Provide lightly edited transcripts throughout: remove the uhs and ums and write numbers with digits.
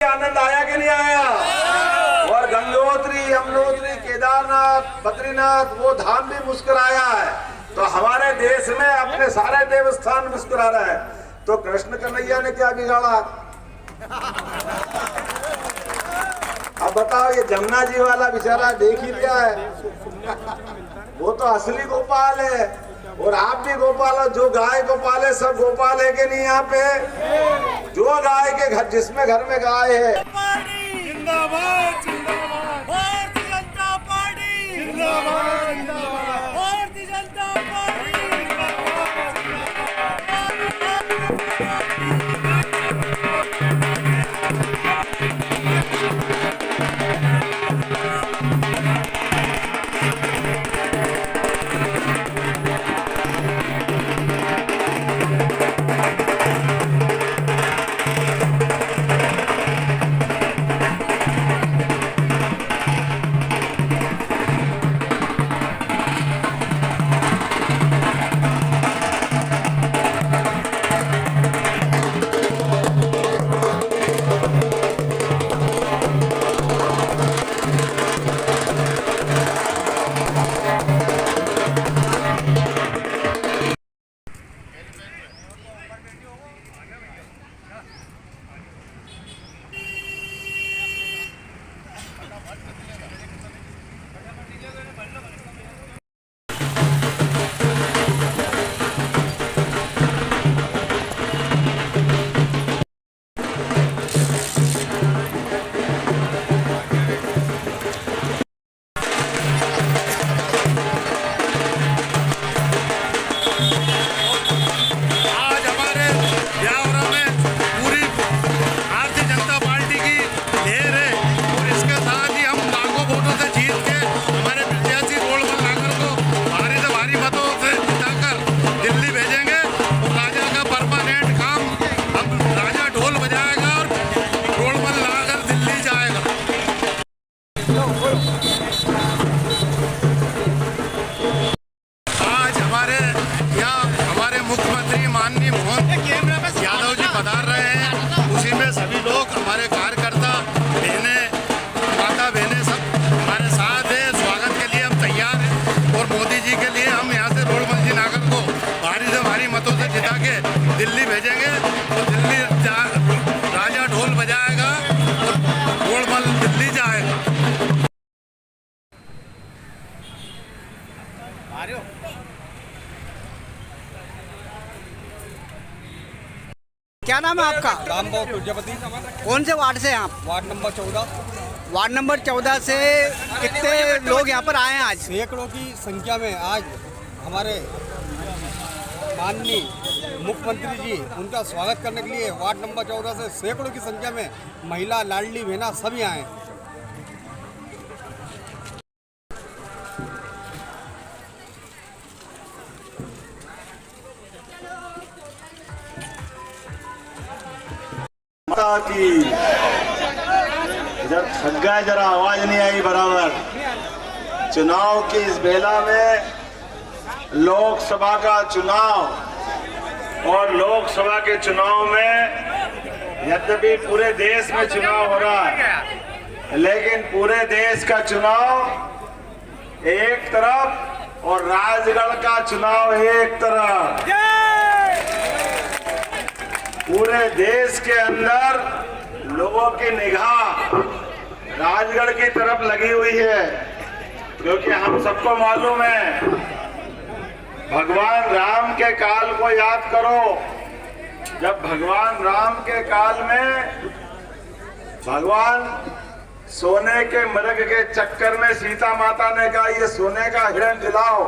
आनंद आया कि नहीं आया? और गंगोत्री, यमुनोत्री, केदारनाथ, बद्रीनाथ वो धाम भी मुस्कुराया है। तो हमारे देश में अपने सारे देवस्थान मुस्कुरा रहे हैं। तो कृष्ण कन्हैया ने क्या बिगाड़ा? अब बताओ, ये जमुना जी वाला बेचारा देख ही लिया है, वो तो असली गोपाल है। और आप भी गोपाल हो, जो गाय गोपाल है सब गोपाल है कि नहीं? यहाँ पे जो गाय के घर, जिसमें घर में गाय है, जिंदाबाद जिंदाबाद भारतीय जनता पार्टी, जिंदाबाद जिंदाबाद भारतीय जनता पार्टी, दिल्ली भेजेंगे तो दिल्ली राजा ढोल बजाएगा और गोलमाल दिल्ली जाएगा। क्या नाम है आपका? रामबाबू प्रजापति। कौन से वार्ड से हैं आप? Ward number 14। वार्ड नंबर 14 से कितने लोग यहाँ पर आए हैं आज? सैकड़ों की संख्या में आज हमारे माननीय मुख्यमंत्री जी उनका स्वागत करने के लिए वार्ड नंबर 14 से सैकड़ों की संख्या में महिला, लाडली बहना सभी आए। माता की इधर थक गए, जरा आवाज नहीं आई बराबर। चुनाव की इस बेला में लोकसभा का चुनाव, और लोकसभा के चुनाव में यद्यपि पूरे देश में चुनाव हो रहा है, लेकिन पूरे देश का चुनाव एक तरफ और राजगढ़ का चुनाव एक तरफ। पूरे देश के अंदर लोगों की निगाह राजगढ़ की तरफ लगी हुई है, क्योंकि हम सबको मालूम है, भगवान राम के काल को याद करो। जब भगवान राम के काल में भगवान सोने के मृग के चक्कर में सीता माता ने कहा ये सोने का हिरण दिलाओ,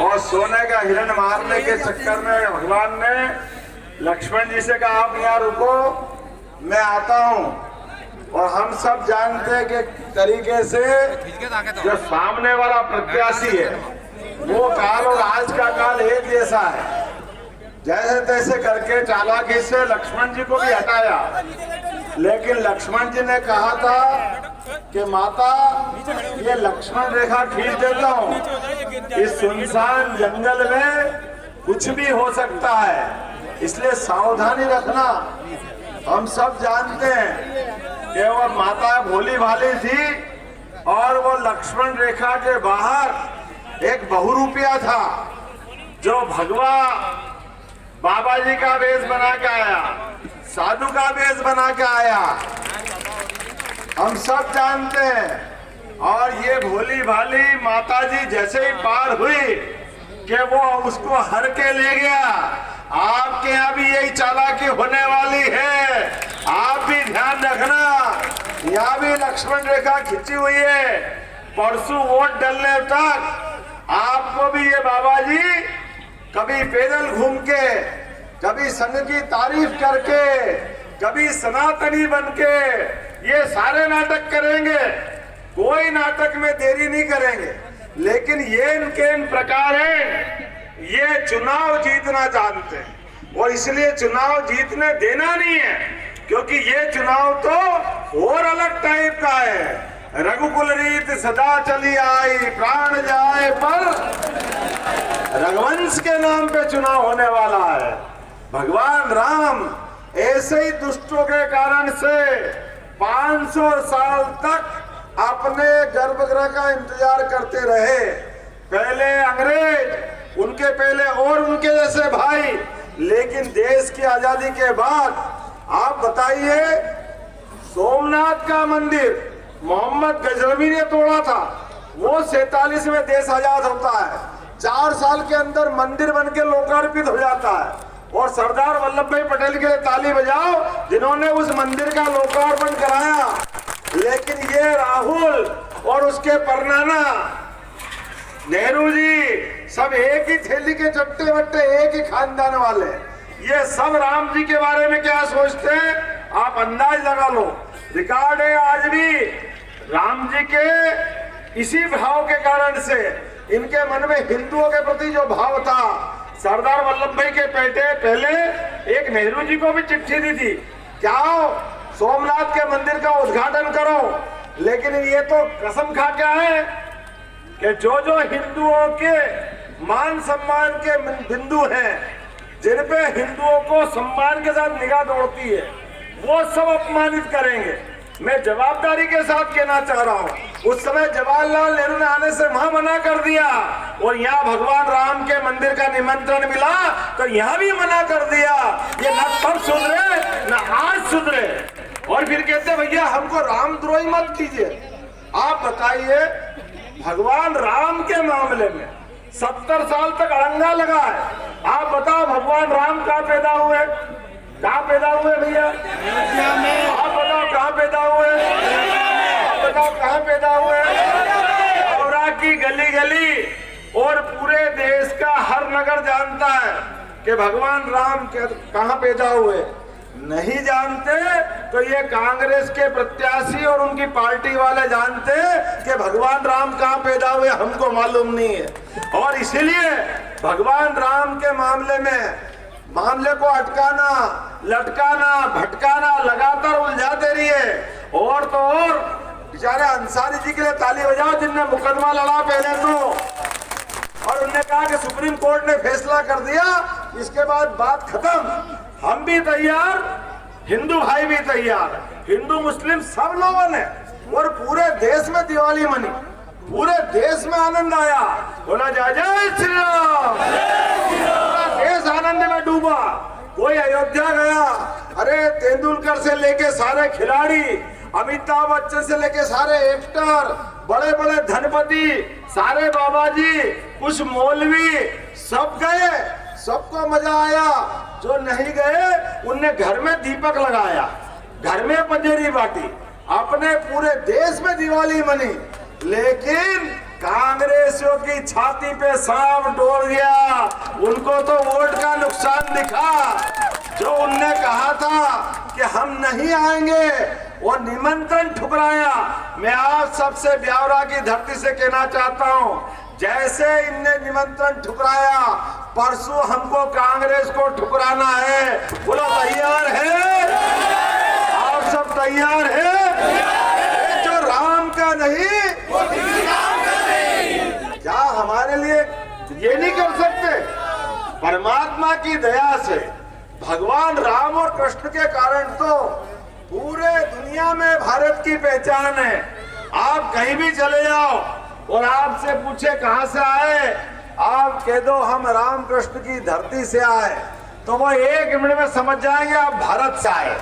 और सोने का हिरण मारने के चक्कर में भगवान ने लक्ष्मण जी से कहा आप यहाँ रुको, मैं आता हूँ। और हम सब जानते हैं कि तरीके से जो सामने वाला प्रत्याशी है वो काल और आज का काल एक जैसा है। जैसे तैसे करके चालाकी से लक्ष्मण जी को भी हटाया, लेकिन लक्ष्मण जी ने कहा था कि माता ये लक्ष्मण रेखा खींच देता हूँ, इस सुनसान जंगल में कुछ भी हो सकता है, इसलिए सावधानी रखना। हम सब जानते हैं कि वो माता भोली भाली थी और वो लक्ष्मण रेखा के बाहर एक बहुरूपिया था जो भगवा बाबा जी का वेश बना के आया, साधु का वेश बना के आया, हम सब जानते हैं। और ये भोली भाली माता जी जैसे ही पार हुई कि वो उसको हर के ले गया। आपके यहाँ भी यही चालाकी होने वाली है, आप भी ध्यान रखना। यहाँ भी लक्ष्मण रेखा खिंची हुई है, परसों वोट डलने तक आपको भी ये बाबा जी कभी पैदल घूम के, कभी संघ की तारीफ करके, कभी सनातनी बन के ये सारे नाटक करेंगे। कोई नाटक में देरी नहीं करेंगे, लेकिन ये इनके इन प्रकार है, ये चुनाव जीतना जानते हैं और इसलिए चुनाव जीतने देना नहीं है, क्योंकि ये चुनाव तो और अलग टाइप का है। रघुकुल रीत सदा चली आई, प्राण जाए पर रघुवंश के नाम पे चुनाव होने वाला है। भगवान राम ऐसे ही दुष्टों के कारण से 500 साल तक अपने गर्भगृह का इंतजार करते रहे। पहले अंग्रेज, उनके पहले और उनके जैसे भाई, लेकिन देश की आजादी के बाद आप बताइए, सोमनाथ का मंदिर मोहम्मद गजनवी ने तोड़ा था, वो 47 में देश आजाद होता है, 4 साल के अंदर मंदिर बन के लोकार्पित हो जाता है। और सरदार वल्लभ भाई पटेल के लिए ताली बजाओ जिन्होंने उस मंदिर का लोकार्पण कराया। लेकिन ये राहुल और उसके परनाना नेहरू जी सब एक ही थैली के चट्टे वट्टे, एक ही खानदान वाले। ये सब राम जी के बारे में क्या सोचते हैं आप अंदाज लगा लो। रिकॉर्ड है आज भी राम जी के इसी भाव के कारण से, इनके मन में हिंदुओं के प्रति जो भाव था, सरदार वल्लभ भाई के बेटे पहले एक नेहरू जी को भी चिट्ठी दी थी, क्या सोमनाथ के मंदिर का उद्घाटन करो। लेकिन ये तो कसम खा के आए कि जो जो हिंदुओं के मान सम्मान के बिंदु हैं, जिन पे हिंदुओं को सम्मान के साथ निगाह दौड़ती है, वो सब अपमानित करेंगे। मैं जवाबदारी के साथ कहना चाह रहा हूँ, उस समय जवाहरलाल नेहरू ने आने से वहां मना कर दिया और यहाँ भगवान राम के मंदिर का निमंत्रण मिला तो यहाँ भी मना कर दिया। ये न तब सुधरे न आज सुधरे, और फिर कहते भैया हमको रामद्रोही मत कीजिए। आप बताइए, भगवान राम के मामले में 70 साल तक अड़ंगा लगा है। आप बताओ भगवान राम कहाँ पैदा हुए? कहाँ पैदा हुए भैया? आप बताओ कहाँ पैदा हुए? आप बताओ कहाँ पैदा हुए? औरा की गली गली और पूरे देश का हर नगर जानता है कि भगवान राम कहाँ पैदा हुए। नहीं जानते तो ये कांग्रेस के प्रत्याशी और उनकी पार्टी वाले जानते कि भगवान राम कहाँ पैदा हुए, हमको मालूम नहीं है। और इसीलिए भगवान राम के मामले को अटकाना, लटकाना, भटकाना, लगातार उलझाते रहिए। और तो और बेचारे अंसारी जी के लिए ताली बजाओ जिनने मुकदमा लड़ा पहले तो, और उन्होंने कहा कि सुप्रीम कोर्ट ने फैसला कर दिया, इसके बाद बात खत्म। हम भी तैयार, हिंदू भाई भी तैयार, हिंदू मुस्लिम सब लोगों ने, और पूरे देश में दिवाली मनी, पूरे देश में आनंद आया। बोला जय जय श्री राम। पूरा देश आनंद में डूबा। कोई अयोध्या गया, अरे तेंदुलकर से लेके सारे खिलाड़ी, अमिताभ बच्चन से लेके सारे एक्टर, बड़े बड़े धनपति, सारे बाबा जी, कुछ मौलवी, सब गए, सबको मजा आया। जो नहीं गए उनने घर में दीपक लगाया, घर में पंजेरी बांटी, अपने पूरे देश में दिवाली मनी। लेकिन कांग्रेसियों की छाती पे सांप डोल गया, उनको तो वोट का नुकसान दिखा। जो उनने कहा था कि हम नहीं आएंगे, वो निमंत्रण ठुकराया। मैं आप सबसे ब्यावरा की धरती से कहना चाहता हूं, जैसे इनने निमंत्रण ठुकराया, परसों हमको कांग्रेस को ठुकराना है। बोलो तैयार है? आप सब तैयार है? जो राम का नहीं, क्या हमारे लिए ये नहीं कर सकते? परमात्मा की दया से भगवान राम और कृष्ण के कारण तो पूरे दुनिया में भारत की पहचान है। आप कहीं भी चले जाओ और आपसे पूछे कहां से आए, आप कह दो हम राम कृष्ण की धरती से आए, तो वो 1 मिनट में समझ जाएंगे आप भारत से आए।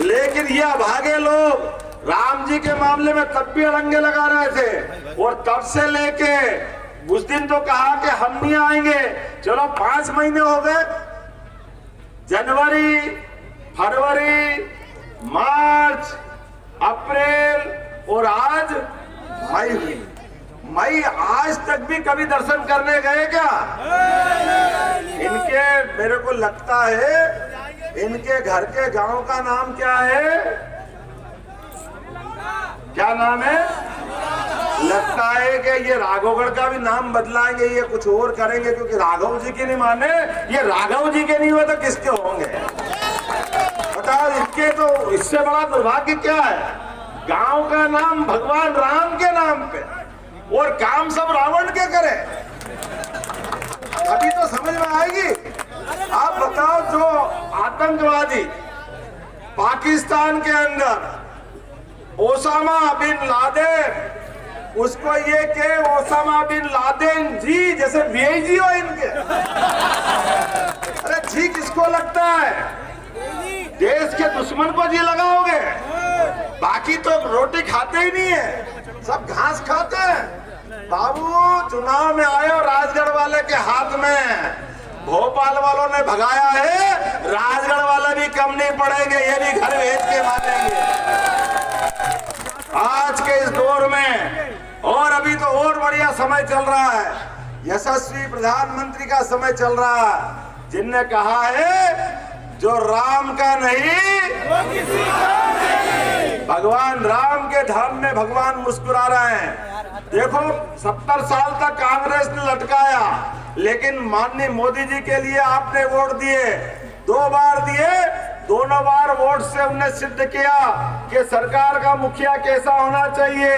लेकिन ये अभागे लोग राम जी के मामले में तब भी अड़ंगे लगा रहे थे और तब से लेके उस दिन तो कहा कि हम नहीं आएंगे। चलो 5 महीने हो गए, जनवरी, फरवरी, मार्च, अप्रैल और आज मई हुई। मई आज तक भी कभी दर्शन करने गए क्या? इनके मेरे को लगता है इनके घर के गांव का नाम क्या है? क्या नाम है? लगता है कि ये राघवगढ़ का भी नाम बदलाएंगे, ये कुछ और करेंगे, क्योंकि राघव जी के नहीं माने, ये राघव जी के नहीं हुए तो किसके होंगे बताओ। इनके तो इससे बड़ा दुर्भाग्य क्या है? गांव का नाम भगवान राम के नाम पे और काम सब रावण के करे। अभी तो समझ में आएगी। आप बताओ, जो आतंकवादी पाकिस्तान के अंदर ओसामा बिन लादेन, उसको ये के ओसामा बिन लादेन जी जैसे वीआईजी हो इनके। अरे जी किसको लगता है? देश के दुश्मन को जी लगाओगे? बाकी तो रोटी खाते ही नहीं है, सब घास खाते हैं। बाबू चुनाव में आए और राजगढ़ वाले के हाथ में भोपाल वालों ने भगाया है, राजगढ़ वाले भी कम नहीं पड़ेंगे, ये भी घर भेज के मानेंगे आज के इस दौर में। और अभी तो और बढ़िया समय चल रहा है, यशस्वी प्रधानमंत्री का समय चल रहा है, जिनने कहा है जो राम का नहीं वो किसी का नहीं। भगवान राम के धाम में भगवान मुस्कुरा रहे हैं। देखो 70 साल तक कांग्रेस ने लटकाया, लेकिन माननीय मोदी जी के लिए आपने वोट दिए, 2 बार दिए, दोनों बार वोट से उन्हें सिद्ध किया कि सरकार का मुखिया कैसा होना चाहिए।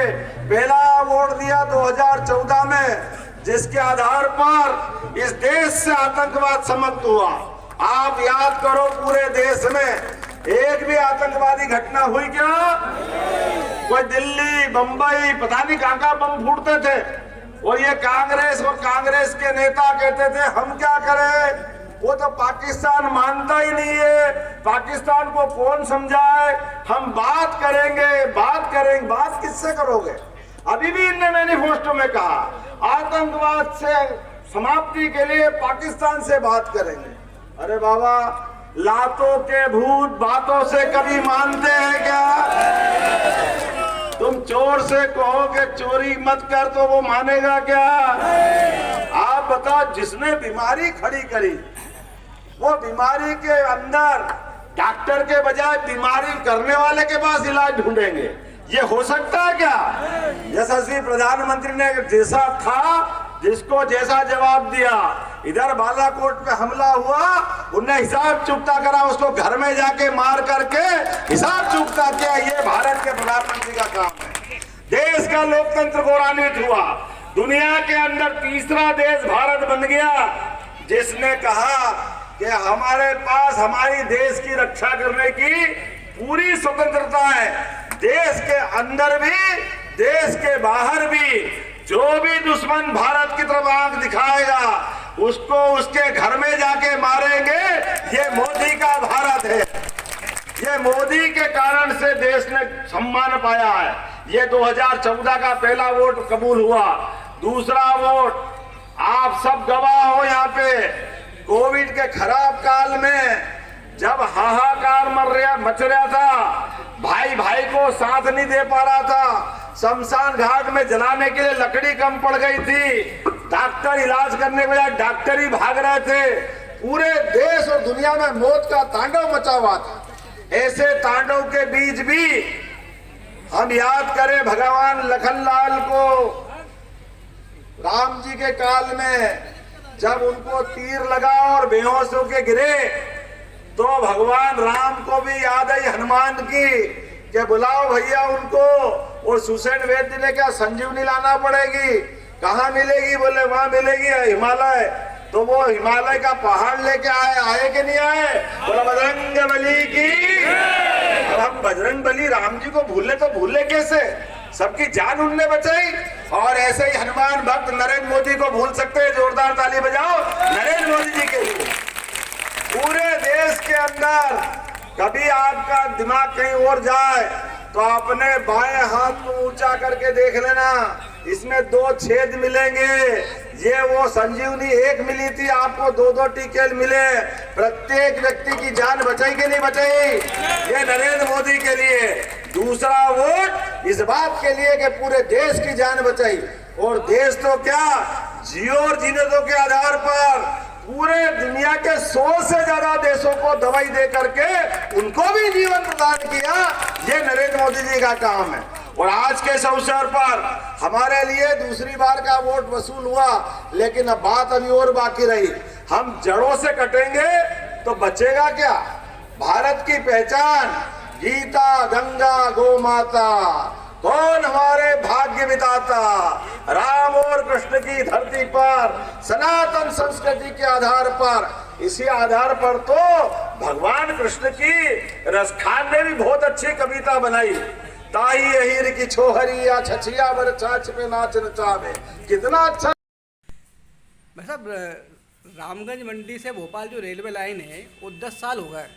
पहला वोट दिया 2014 में, जिसके आधार पर इस देश से आतंकवाद समाप्त हुआ। आप याद करो, पूरे देश में एक भी आतंकवादी घटना हुई क्या? कोई दिल्ली, बंबई, पता नहीं कहां बम फूटते थे, और ये कांग्रेस और कांग्रेस के नेता कहते थे हम क्या करें, वो तो पाकिस्तान मानता ही नहीं है, पाकिस्तान को कौन समझाए, हम बात करेंगे, बात करेंगे। बात किससे करोगे? अभी भी इनने मैनिफेस्टो में कहा आतंकवाद से समाप्ति के लिए पाकिस्तान से बात करेंगे। अरे बाबा, लातों के भूत बातों से कभी मानते हैं क्या? तुम चोर से कहो कि चोरी मत कर तो वो मानेगा क्या? आप बताओ, जिसने बीमारी खड़ी करी वो बीमारी के अंदर डॉक्टर के बजाय बीमारी करने वाले के पास इलाज ढूंढेंगे, ये हो सकता है क्या? यशस्वी प्रधानमंत्री ने जैसा था, जिसको जैसा जवाब दिया, इधर बालाकोट पे हमला हुआ, उन्हें हिसाब चुकता करा, उसको घर में जाके मार करके हिसाब चुकता किया। ये भारत के प्रधानमंत्री का काम है। देश का लोकतंत्र गौरवान्वित हुआ, दुनिया के अंदर तीसरा देश भारत बन गया, जिसने कहा कि हमारे पास हमारी देश की रक्षा करने की पूरी स्वतंत्रता है। देश के अंदर भी, देश के बाहर भी, जो भी दुश्मन भारत की तरफ आंख दिखाएगा उसको उसके घर में जाके मारेंगे। ये मोदी का भारत है, ये मोदी के कारण से देश ने सम्मान पाया है। ये 2014 का पहला वोट कबूल हुआ। दूसरा वोट, आप सब गवाह हो यहाँ पे, कोविड के खराब काल में जब हाहाकार मच रहा था, भाई भाई को साथ नहीं दे पा रहा था, शमशान घाट में जलाने के लिए लकड़ी कम पड़ गई थी, डॉक्टर इलाज करने के बजाय डॉक्टर ही भाग रहे थे, पूरे देश और दुनिया में मौत का तांडव मचा हुआ था। ऐसे तांडव के बीच भी हम याद करें भगवान लखनलाल को, राम जी के काल में जब उनको तीर लगा और बेहोश होके गिरे, तो भगवान राम को भी याद आई हनुमान की कि बुलाओ भैया उनको। और सुसेन वैद्य ने क्या संजीवनी लाना पड़ेगी, कहाँ मिलेगी? बोले वहां मिलेगी हिमालय। तो वो हिमालय का पहाड़ लेके आए कि नहीं आए? बोला बजरंग बली की। अब हम बजरंग बली राम जी को भूले कैसे? सबकी जान उनने बचाई। और ऐसे ही हनुमान भक्त नरेंद्र मोदी को भूल सकते हैं? जोरदार ताली बजाओ नरेंद्र मोदी जी के लिए। पूरे देश के अंदर कभी आपका दिमाग कहीं और जाए तो अपने बाएं हाथ को ऊंचा करके देख लेना, इसमें 2 छेद मिलेंगे। ये वो संजीवनी 1 मिली थी, आपको 2-2 टीके मिले। प्रत्येक व्यक्ति की जान बचाई कि नहीं बचाई? ये नरेंद्र मोदी के लिए। दूसरा वोट इस बात के लिए कि पूरे देश की जान बचाई। और देश तो क्या, जियो और जीने दो के आधार पर पूरे दुनिया के 100 से ज्यादा देशों को दवाई दे करके उनको भी जीवन प्रदान किया। ये नरेंद्र मोदी जी का काम है। और आज के इस अवसर पर हमारे लिए दूसरी बार का वोट वसूल हुआ, लेकिन अब बात अभी और बाकी रही। हम जड़ों से कटेंगे तो बचेगा क्या? भारत की पहचान गीता, गंगा, गौ माता। कौन हमारे भाग्य विधाता? राम और कृष्ण की धरती पर सनातन संस्कृति के आधार पर, इसी आधार पर तो भगवान कृष्ण की रसखान ने भी बहुत अच्छी कविता बनाई। ताई अहिर की छोहरी या छछिया बर छाछ पे नाच नचावे। कितना अच्छा। भाई साहब, रामगंज मंडी से भोपाल जो रेलवे लाइन है वो 10 साल हो गए,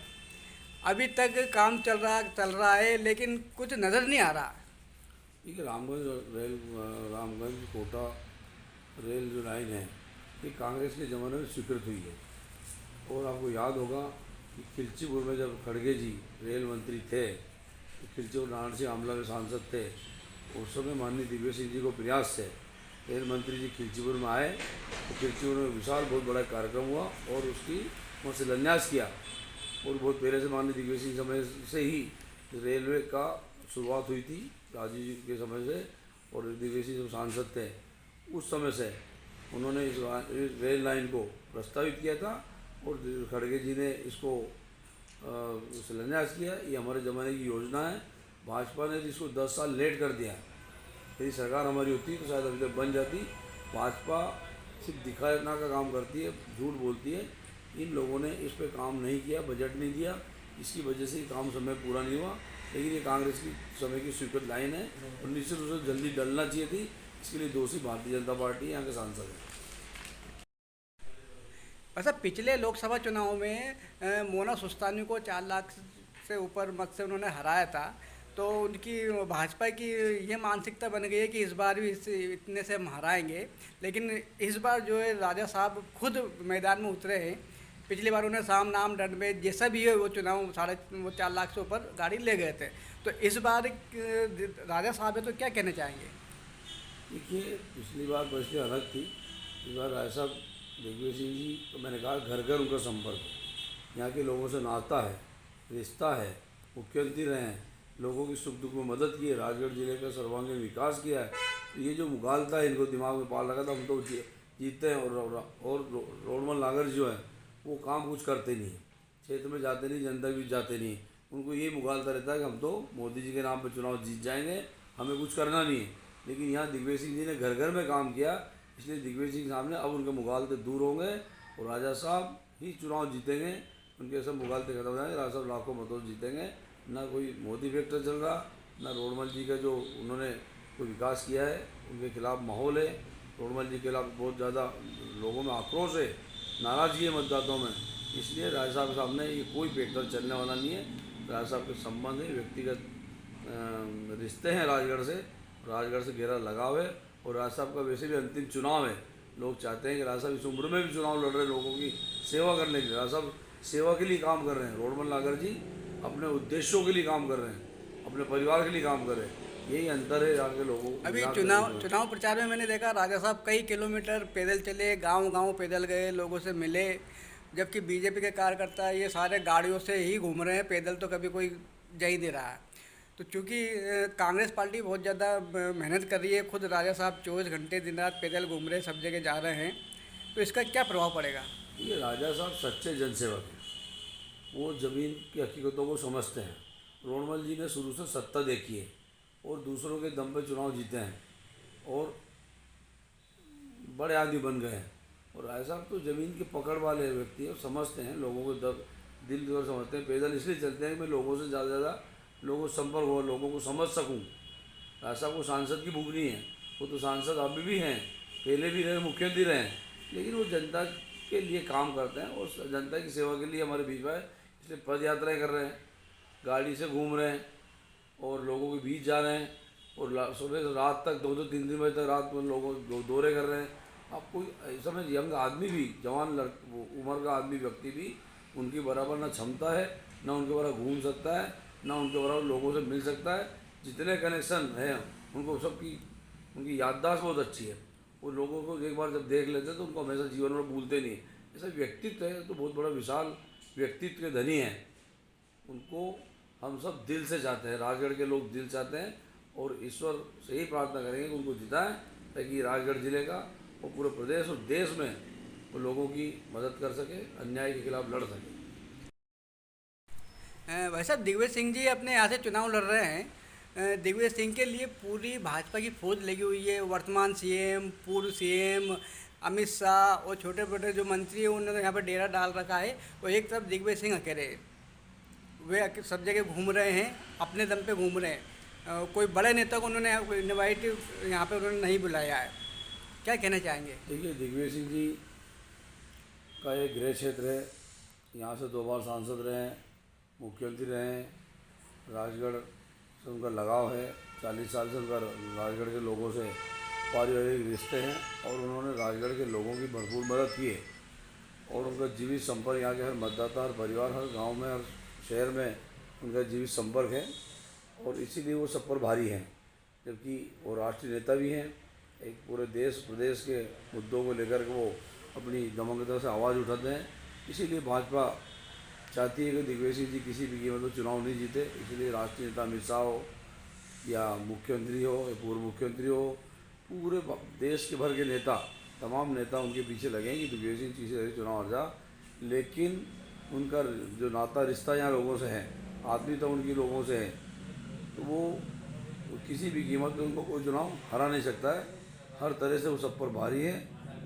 अभी तक काम चल रहा है, लेकिन कुछ नज़र नहीं आ रहा। ठीक है, रामगंज कोटा रेल जो लाइन है ये कांग्रेस के ज़माने में स्वीकृत हुई है। और आपको याद होगा कि खिलचीपुर में जब खड़गे जी रेल मंत्री थे, तो खिलचीपुर नारायण सिंह आमला में सांसद थे, उस समय माननीय दिव्य सिंह जी को प्रयास से रेल मंत्री जी खिलचीपुर में आए। तो खिलचीपुर में विशाल बहुत बड़ा कार्यक्रम हुआ और उसकी वहाँ शिलान्यास किया। और बहुत पहले से माननीय दिग्विजय सिंह समय से ही रेलवे का शुरुआत हुई थी, राजीव जी के समय से। और दिग्विजय सिंह जब सांसद थे उस समय से उन्होंने इस रेल लाइन को प्रस्तावित किया था और खड़गे जी ने इसको शिलान्यास किया। ये हमारे ज़माने की योजना है। भाजपा ने इसको 10 साल लेट कर दिया। यदि सरकार हमारी होती तो शायद अभी तक बन जाती। भाजपा सिर्फ दिखाना का काम करती है, झूठ बोलती है। इन लोगों ने इस पर काम नहीं किया, बजट नहीं दिया, इसकी वजह से काम समय पूरा नहीं हुआ। लेकिन ये कांग्रेस की समय की स्वीकृत लाइन है और निश्चित रूप से जल्दी डलना चाहिए थी। इसके लिए दोषी भारतीय जनता पार्टी यहाँ के सांसद हैं। अच्छा, पिछले लोकसभा चुनाव में मोना सुस्तानी को 4 लाख से ऊपर मत से उन्होंने हराया था, तो उनकी भाजपा की ये मानसिकता बन गई है कि इस बार भी इतने से हम हराएंगे। लेकिन इस बार जो है राजा साहब खुद मैदान में उतरे हैं। पिछली बार उन्हें साम नाम दंड में जैसा भी है वो चुनाव 4.5 लाख से ऊपर गाड़ी ले गए थे। तो इस बार राजा साहब है तो क्या कहना चाहेंगे? देखिए, पिछली बार परिस्थिति अलग थी। इस बार राजा साहब दिग्विजय सिंह जी, तो मैंने कहा घर घर उनका संपर्क, यहाँ के लोगों से नाता है, रिश्ता है। मुख्यमंत्री रहे हैं, लोगों की सुख दुख में मदद की है, राजगढ़ जिले का सर्वांगीण विकास किया है। तो ये जो मुगालता है इनको दिमाग में पाल रखा था, हम तो जीतते हैं। और रोडमल नागर जो है वो काम कुछ करते नहीं, क्षेत्र में जाते नहीं, जनता भी जाते नहीं। उनको ये मुगालता रहता है कि हम तो मोदी जी के नाम पर चुनाव जीत जाएंगे, हमें कुछ करना नहीं है। लेकिन यहाँ दिग्विजय सिंह जी ने घर घर में काम किया, इसलिए दिग्विजय सिंह साहब ने अब उनके मुगालते दूर होंगे और राजा साहब ही चुनाव जीतेंगे। उनके सब मुगालते खत्म हो जाएंगे, राजा साहब लाखों मतों से जीतेंगे। ना कोई मोदी फैक्टर चल रहा, ना रोडमल जी का जो उन्होंने कोई विकास किया है उनके खिलाफ माहौल है। रोडमल जी के खिलाफ बहुत ज़्यादा लोगों में आक्रोश है, नाराज़गी है मतदाताओं में। इसलिए राजा साहब सामने ये कोई फैक्टर चलने वाला नहीं है। राजा साहब के संबंध है, व्यक्तिगत रिश्ते हैं राजगढ़ से गहरा लगाव है। और राजा साहब का वैसे भी अंतिम चुनाव है। लोग चाहते हैं कि राजा साहब इस उम्र में भी चुनाव लड़ रहे हैं लोगों की सेवा करने के लिए। राजा साहब सेवा के लिए काम कर रहे हैं, रोडमल नागर जी अपने उद्देश्यों के लिए काम कर रहे हैं, अपने परिवार के लिए काम कर रहे हैं। यही अंतर है यहाँ के लोगों। अभी चुनाव प्रचार में मैंने देखा राजा साहब कई किलोमीटर पैदल चले, गांव पैदल गए, लोगों से मिले। जबकि बीजेपी के कार्यकर्ता ये सारे गाड़ियों से ही घूम रहे हैं, पैदल तो कभी कोई जा ही नहीं रहा है। तो चूँकि कांग्रेस पार्टी बहुत ज़्यादा मेहनत कर रही है, खुद राजा साहब 24 घंटे दिन रात पैदल घूम रहे, सब जगह जा रहे हैं, तो इसका क्या प्रभाव पड़ेगा? ये राजा साहब सच्चे जनसेवक हैं, वो ज़मीन की हकीकतों को समझते हैं। रोडमल जी ने शुरू से सत्ता देखी है और दूसरों के दम पे चुनाव जीते हैं और बड़े आदमी बन गए हैं। और राय साहब तो ज़मीन के पकड़ वाले व्यक्ति हैं, समझते हैं लोगों को दिल दौर समझते हैं। पैदल इसलिए चलते हैं कि मैं लोगों से ज़्यादा लोगों से संपर्क हो, लोगों को समझ सकूं। राय साहब को सांसद की भूख नहीं है, वो तो सांसद अभी भी हैं, पहले भी रहे, मुख्यमंत्री रहे हैं, लेकिन वो जनता के लिए काम करते हैं और जनता की सेवा के लिए हमारे बीच में है। इसलिए पद यात्राएँ कर रहे हैं, गाड़ी से घूम रहे हैं और लोगों के बीच जा रहे हैं और सुबह से रात तक 2-2 3-3 बजे तक रात में लोगों दौरे कर रहे हैं। आप कोई ऐसा में यंग आदमी भी, जवान उम्र का आदमी व्यक्ति भी उनकी बराबर ना क्षमता है, ना उनके बराबर घूम सकता है, ना उनके बराबर लोगों से मिल सकता है। जितने कनेक्शन हैं उनको सबकी, उनकी याददाश्त बहुत अच्छी है। वो लोगों को एक बार जब देख लेते हैं तो उनको हमेशा जीवन में भूलते नहीं। ऐसा व्यक्तित्व है तो बहुत बड़ा विशाल व्यक्तित्व के धनी हैं। उनको हम सब दिल से चाहते हैं, राजगढ़ के लोग दिल चाहते हैं और ईश्वर से ही प्रार्थना करेंगे कि उनको जिताएं ताकि राजगढ़ जिले का और पूरे प्रदेश और देश में वो लोगों की मदद कर सके, अन्याय के खिलाफ लड़ सके। वैसे दिग्विजय सिंह जी अपने यहाँ से चुनाव लड़ रहे हैं। दिग्विजय सिंह के लिए पूरी भाजपा की फौज लगी हुई है। वर्तमान सीएम, पूर्व सीएम, अमित शाह और छोटे बड़े जो मंत्री हैं उन्होंने यहाँ पर डेरा डाल रखा है। और एक तरफ दिग्विजय सिंह अकेले, वे सब जगह घूम रहे हैं, अपने दम पे घूम रहे हैं। कोई बड़े नेता को उन्होंने इनवाइट यहाँ पे उन्होंने नहीं बुलाया है। क्या कहना चाहेंगे? देखिए, दिग्विजय सिंह जी का एक गृह क्षेत्र है, यहाँ से 2 बार सांसद रहे हैं, मुख्यमंत्री रहे हैं, राजगढ़ से उनका लगाव है। 40 साल से उनका राजगढ़ के लोगों से पारिवारिक रिश्ते हैं और उन्होंने राजगढ़ के लोगों की भरपूर मदद की है और उनका जीवित संपर्क यहाँ के हर मतदाता, हर परिवार, हर गांव में, हर शहर में उनका जीवित संपर्क है और इसीलिए वो सब पर भारी हैं। जबकि वो राष्ट्रीय नेता भी हैं, एक पूरे देश प्रदेश के मुद्दों को लेकर के वो अपनी दमंगता से आवाज़ उठाते हैं। इसीलिए भाजपा चाहती है कि दिग्विजय सिंह जी किसी भी कीमत पर चुनाव नहीं जीते। इसलिए राष्ट्रीय नेता अमित शाह हो या मुख्यमंत्री हो या पूर्व मुख्यमंत्री हो, पूरे देश के भर के नेता, तमाम नेता उनके पीछे लगे हैं कि दिग्विजय सिंह किसी तरह चुनाव हार जा। लेकिन उनका जो नाता रिश्ता यहाँ लोगों से है, आत्मीयता उनकी लोगों से है, तो वो किसी भी कीमत पर उनको कोई चुनाव हरा नहीं सकता है। हर तरह से वो सब पर भारी है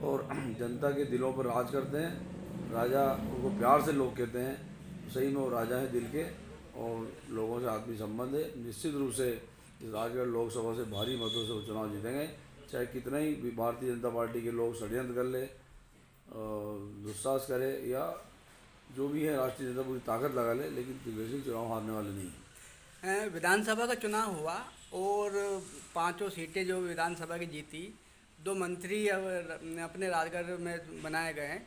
और जनता के दिलों पर राज करते हैं। राजा उनको प्यार से लोग कहते हैं, सही में वो राजा है दिल के और लोगों से आत्मीय संबंध है। निश्चित रूप से राजगढ़ लोकसभा से भारी मतों से वो चुनाव जीतेंगे, चाहे कितना ही भारतीय जनता पार्टी के लोग षड्यंत्र कर ले, दुस्साहस करे या जो भी है राष्ट्रीय जनता पूरी ताकत लगा ले, लेकिन दिग्विजय सिंह चुनाव हारने वाले नहीं हैं। विधानसभा का चुनाव हुआ और 5 सीटें जो विधानसभा की जीती, 2 मंत्री अपने राजगढ़ में बनाए गए हैं,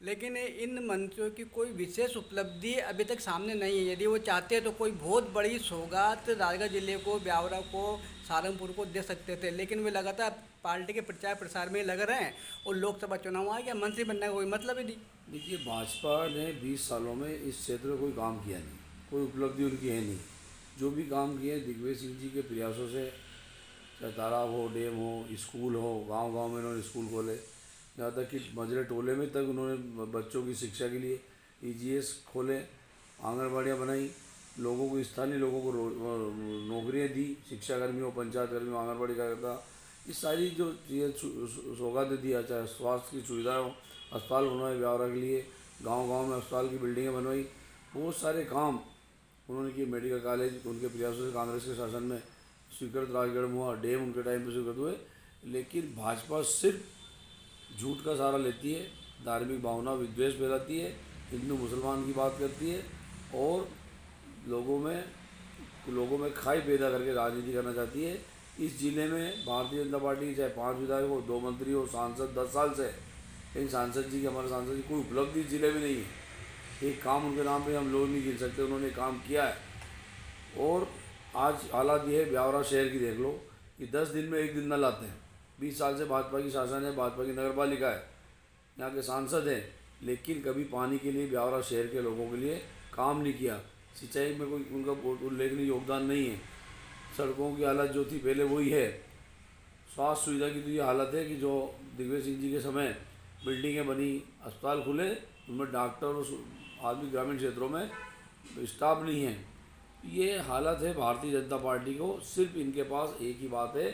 लेकिन इन मंत्रियों की कोई विशेष उपलब्धि अभी तक सामने नहीं है। यदि वो चाहते हैं तो कोई बहुत बड़ी सौगात राजगढ़ जिले को, ब्यावरा को, सहारनपुर को दे सकते थे, लेकिन वे लगातार पार्टी के प्रचार प्रसार में लग रहे हैं और लोकसभा चुनाव आ गया, मंत्री बनने का कोई मतलब ही नहीं। देखिए, भाजपा ने 20 सालों में इस क्षेत्र में कोई काम किया नहीं, कोई उपलब्धि उनकी है नहीं। जो भी काम किए दिग्विजय सिंह जी के प्रयासों से, चाहे तालाब हो, डैम हो, स्कूल हो, गांव-गांव में उन्होंने स्कूल खोले, यहाँ तक कि मजरे टोले में तक उन्होंने बच्चों की शिक्षा के लिए EGS खोले, आंगनबाड़ियाँ बनाई, लोगों को, स्थानीय लोगों को नौकरियाँ दी, शिक्षाकर्मियों, पंचायत कर्मियों, आंगनबाड़ी कार्यकर्ता, ये सारी जो चीज़ें सौगातें दिया, चाहे स्वास्थ्य की सुविधाएँ हो, अस्पताल बनवाए ब्यावरा के लिए, गांव-गांव में अस्पताल की बिल्डिंगें बनवाई, बहुत सारे काम उन्होंने किए। मेडिकल कॉलेज उनके प्रयासों से कांग्रेस के शासन में स्वीकृत राजगढ़ में हुआ, डैम उनके टाइम पे स्वीकृत हुए। लेकिन भाजपा सिर्फ झूठ का सहारा लेती है, धार्मिक भावना, विद्वेष फैलाती है, हिंदू मुसलमान की बात करती है और लोगों में खाई पैदा करके राजनीति करना चाहती है। इस जिले में भारतीय जनता पार्टी चाहे 5 विधायक हो, 2 मंत्री हो, सांसद 10 साल से, लेकिन सांसद जी की, हमारे सांसद जी कोई उपलब्धि जिले में नहीं है। एक काम उनके नाम पे हम लोग नहीं गिन सकते, उन्होंने काम किया है। और आज हालात ये है, ब्यावरा शहर की देख लो कि 10 दिन में 1 दिन न लाते हैं। 20 साल से भाजपा की शासन है, भाजपा की नगर पालिका है, यहाँ के सांसद हैं, लेकिन कभी पानी के लिए ब्यावरा शहर के लोगों के लिए काम नहीं किया। सिंचाई में कोई उनका उल्लेखनीय योगदान नहीं है। सड़कों की हालत जो थी पहले वही है। स्वास्थ्य सुविधा की तो ये हालत है कि जो दिग्विजय सिंह जी के समय बिल्डिंगें बनी, अस्पताल खुले, उनमें डॉक्टर और आदमी ग्रामीण क्षेत्रों में स्टाफ नहीं है। ये हालत है भारतीय जनता पार्टी को। सिर्फ इनके पास एक ही बात है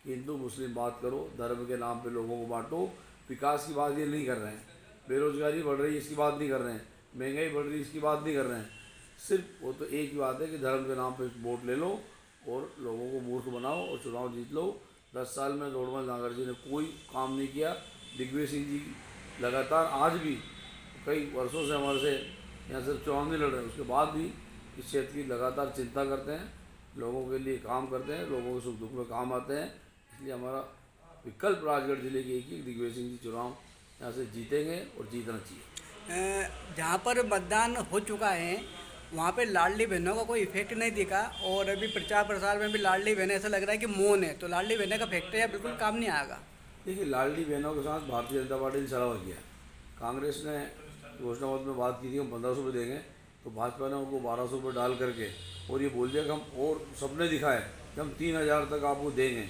कि हिंदू मुस्लिम बात करो, धर्म के नाम पे लोगों को बांटो, विकास की बात ये नहीं कर रहे हैं, बेरोजगारी बढ़ रही है इसकी बात नहीं कर रहे हैं, महंगाई बढ़ रही है इसकी बात नहीं कर रहे हैं। सिर्फ वो तो एक ही बात है कि धर्म के नाम पे वोट ले लो और लोगों को मूर्ख बनाओ और चुनाव जीत लो। 10 साल में लोडमल नागर जी ने कोई काम नहीं किया। दिग्विजय सिंह जी लगातार आज भी कई वर्षों से हमारे से यहाँ से चुनाव नहीं लड़ रहे, उसके बाद भी इस क्षेत्र की लगातार चिंता करते हैं, लोगों के लिए काम करते हैं, लोगों के सुख दुख में काम आते हैं। इसलिए हमारा विकल्प राजगढ़ जिले की एक ही दिग्विजय सिंह जी चुनाव यहाँ से जीतेंगे और जीतना चाहिए। जहाँ पर मतदान हो चुका है वहाँ पे लाडली बहनों का कोई इफेक्ट नहीं दिखा, और अभी प्रचार प्रसार में भी लाडली बहनें ऐसा लग रहा है कि मौन है, तो लाडली बहनें का फैक्टर या बिल्कुल काम नहीं आएगा। देखिए, लाडली बहनों के साथ भारतीय जनता पार्टी ने छलावा किया। कांग्रेस ने घोषणा पत्र में बात की थी हम 1500 रुपये देंगे, तो भाजपा ने उनको 1200 रुपये डाल करके और ये बोल दिया कि हम और सबने दिखाए कि हम 3000 तक आपको देंगे,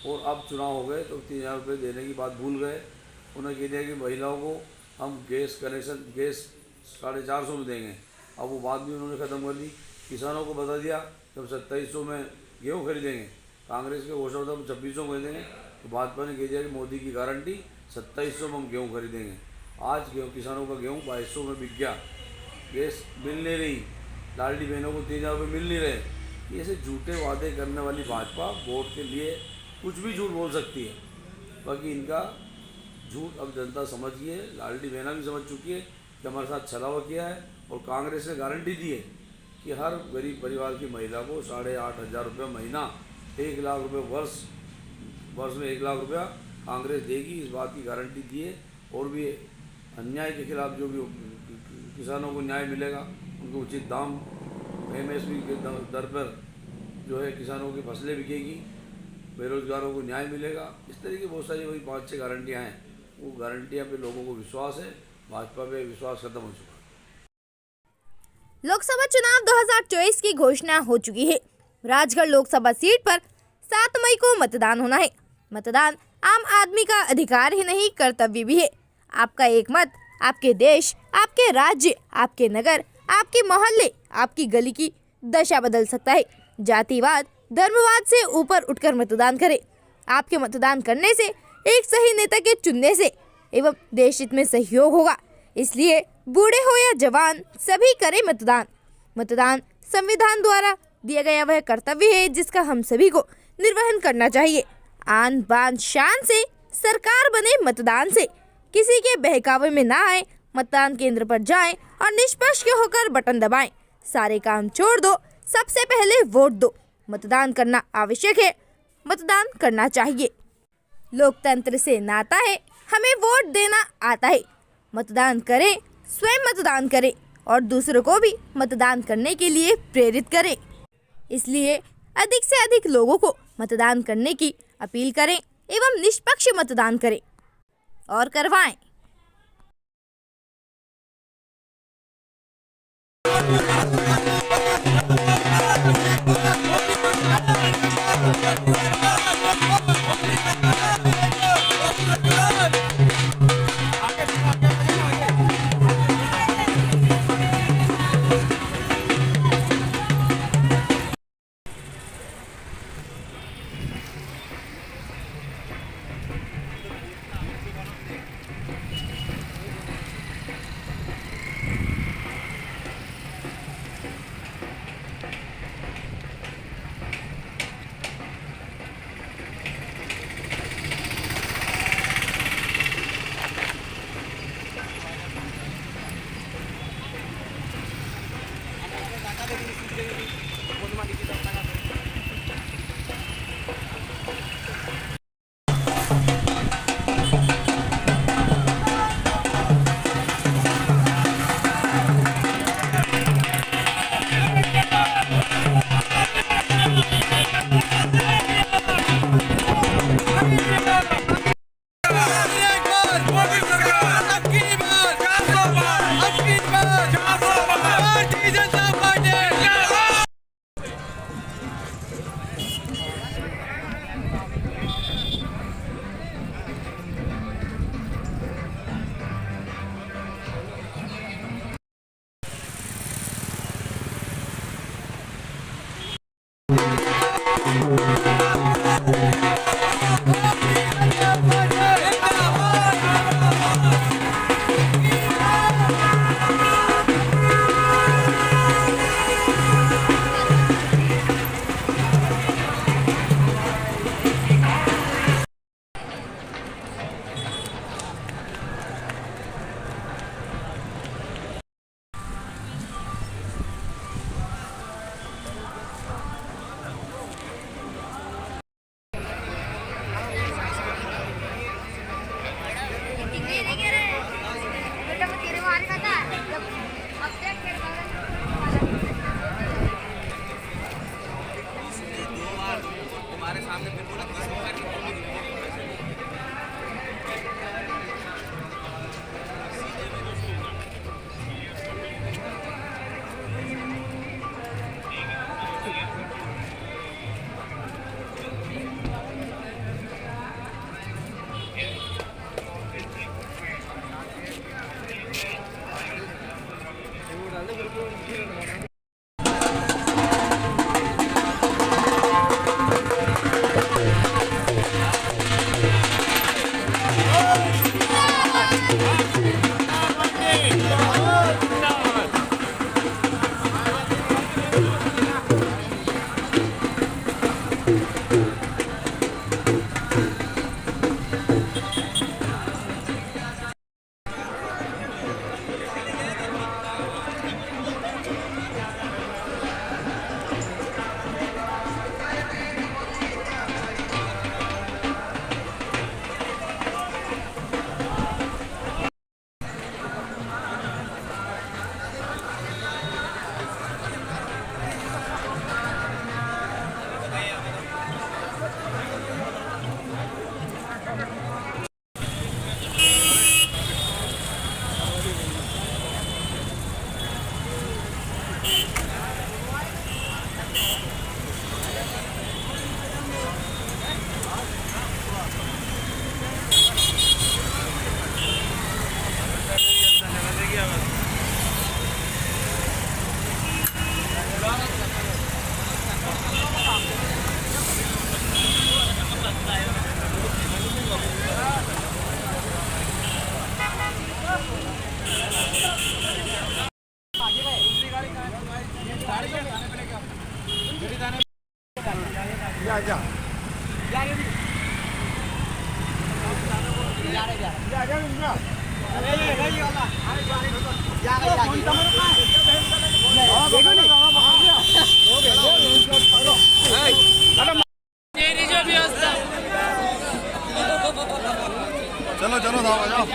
और अब चुनाव हो गए तो 3000 रुपये देने की बात भूल गए। उन्होंने कह दिया कि महिलाओं को हम गैस 450 में देंगे, अब वो बात भी उन्होंने ख़त्म कर दी। किसानों को बता दिया कि हम 2700 में गेहूँ खरीदेंगे, कांग्रेस के घोषणा पत्र हम 2600 में खरीदेंगे, तो भाजपा ने कह दिया कि मोदी की गारंटी 2700 में हम गेहूँ खरीदेंगे। आज गेहूँ किसानों का गेहूँ 2200 में बिक गया, गैस मिल नहीं रही, लाडली बहनों को 3000 रुपये मिल नहीं रहे। ऐसे झूठे वादे करने वाली भाजपा वोट के लिए कुछ भी झूठ बोल सकती है, बाकी इनका झूठ अब जनता समझ गई है, लाडली बहना भी समझ चुकी है कि हमारे साथ छलावा किया है। और कांग्रेस ने गारंटी दी है कि हर गरीब परिवार की महिला को 8500 रुपये महीना, 1 लाख रुपये वर्ष में 1 लाख रुपया कांग्रेस देगी, इस बात की गारंटी दी है। और भी अन्याय के खिलाफ जो भी किसानों को न्याय मिलेगा, उनको उचित दाम MSP के दर पर जो है किसानों की फसलें बिकेगी, बेरोजगारों को न्याय मिलेगा। इस तरह की बहुत सारी वही 5-6 गारंटियाँ हैं, वो गारंटियाँ पे लोगों को विश्वास है, भाजपा पे विश्वास खत्म हो चुका है। लोकसभा चुनाव 2024 की घोषणा हो चुकी है। राजगढ़ लोकसभा सीट पर 7 मई को मतदान होना है। मतदान आम आदमी का अधिकार ही नहीं, कर्तव्य भी है। आपका एक मत आपके देश, आपके राज्य, आपके नगर, आपके मोहल्ले, आपकी गली की दशा बदल सकता है। जातिवाद, धर्मवाद से ऊपर उठकर मतदान करें। आपके मतदान करने से, एक सही नेता के चुनने से एवं देश हित में सहयोग होगा। इसलिए बूढ़े हो या जवान सभी करें मतदान। मतदान संविधान द्वारा दिया गया वह कर्तव्य है जिसका हम सभी को निर्वहन करना चाहिए। आन बान शान से सरकार बने मतदान से, किसी के बहकावे में ना आए। मतदान केंद्र पर जाएं और निष्पक्ष होकर बटन दबाएं। सारे काम छोड़ दो, सबसे पहले वोट दो। मतदान करना आवश्यक है, मतदान करना चाहिए। लोकतंत्र से नाता है, हमें वोट देना आता है। मतदान करें, स्वयं मतदान करें और दूसरों को भी मतदान करने के लिए प्रेरित करें। इसलिए अधिक से अधिक लोगों को मतदान करने की अपील करें एवं निष्पक्ष मतदान करें और करवाएं। चलो चलो जाओ जाओ।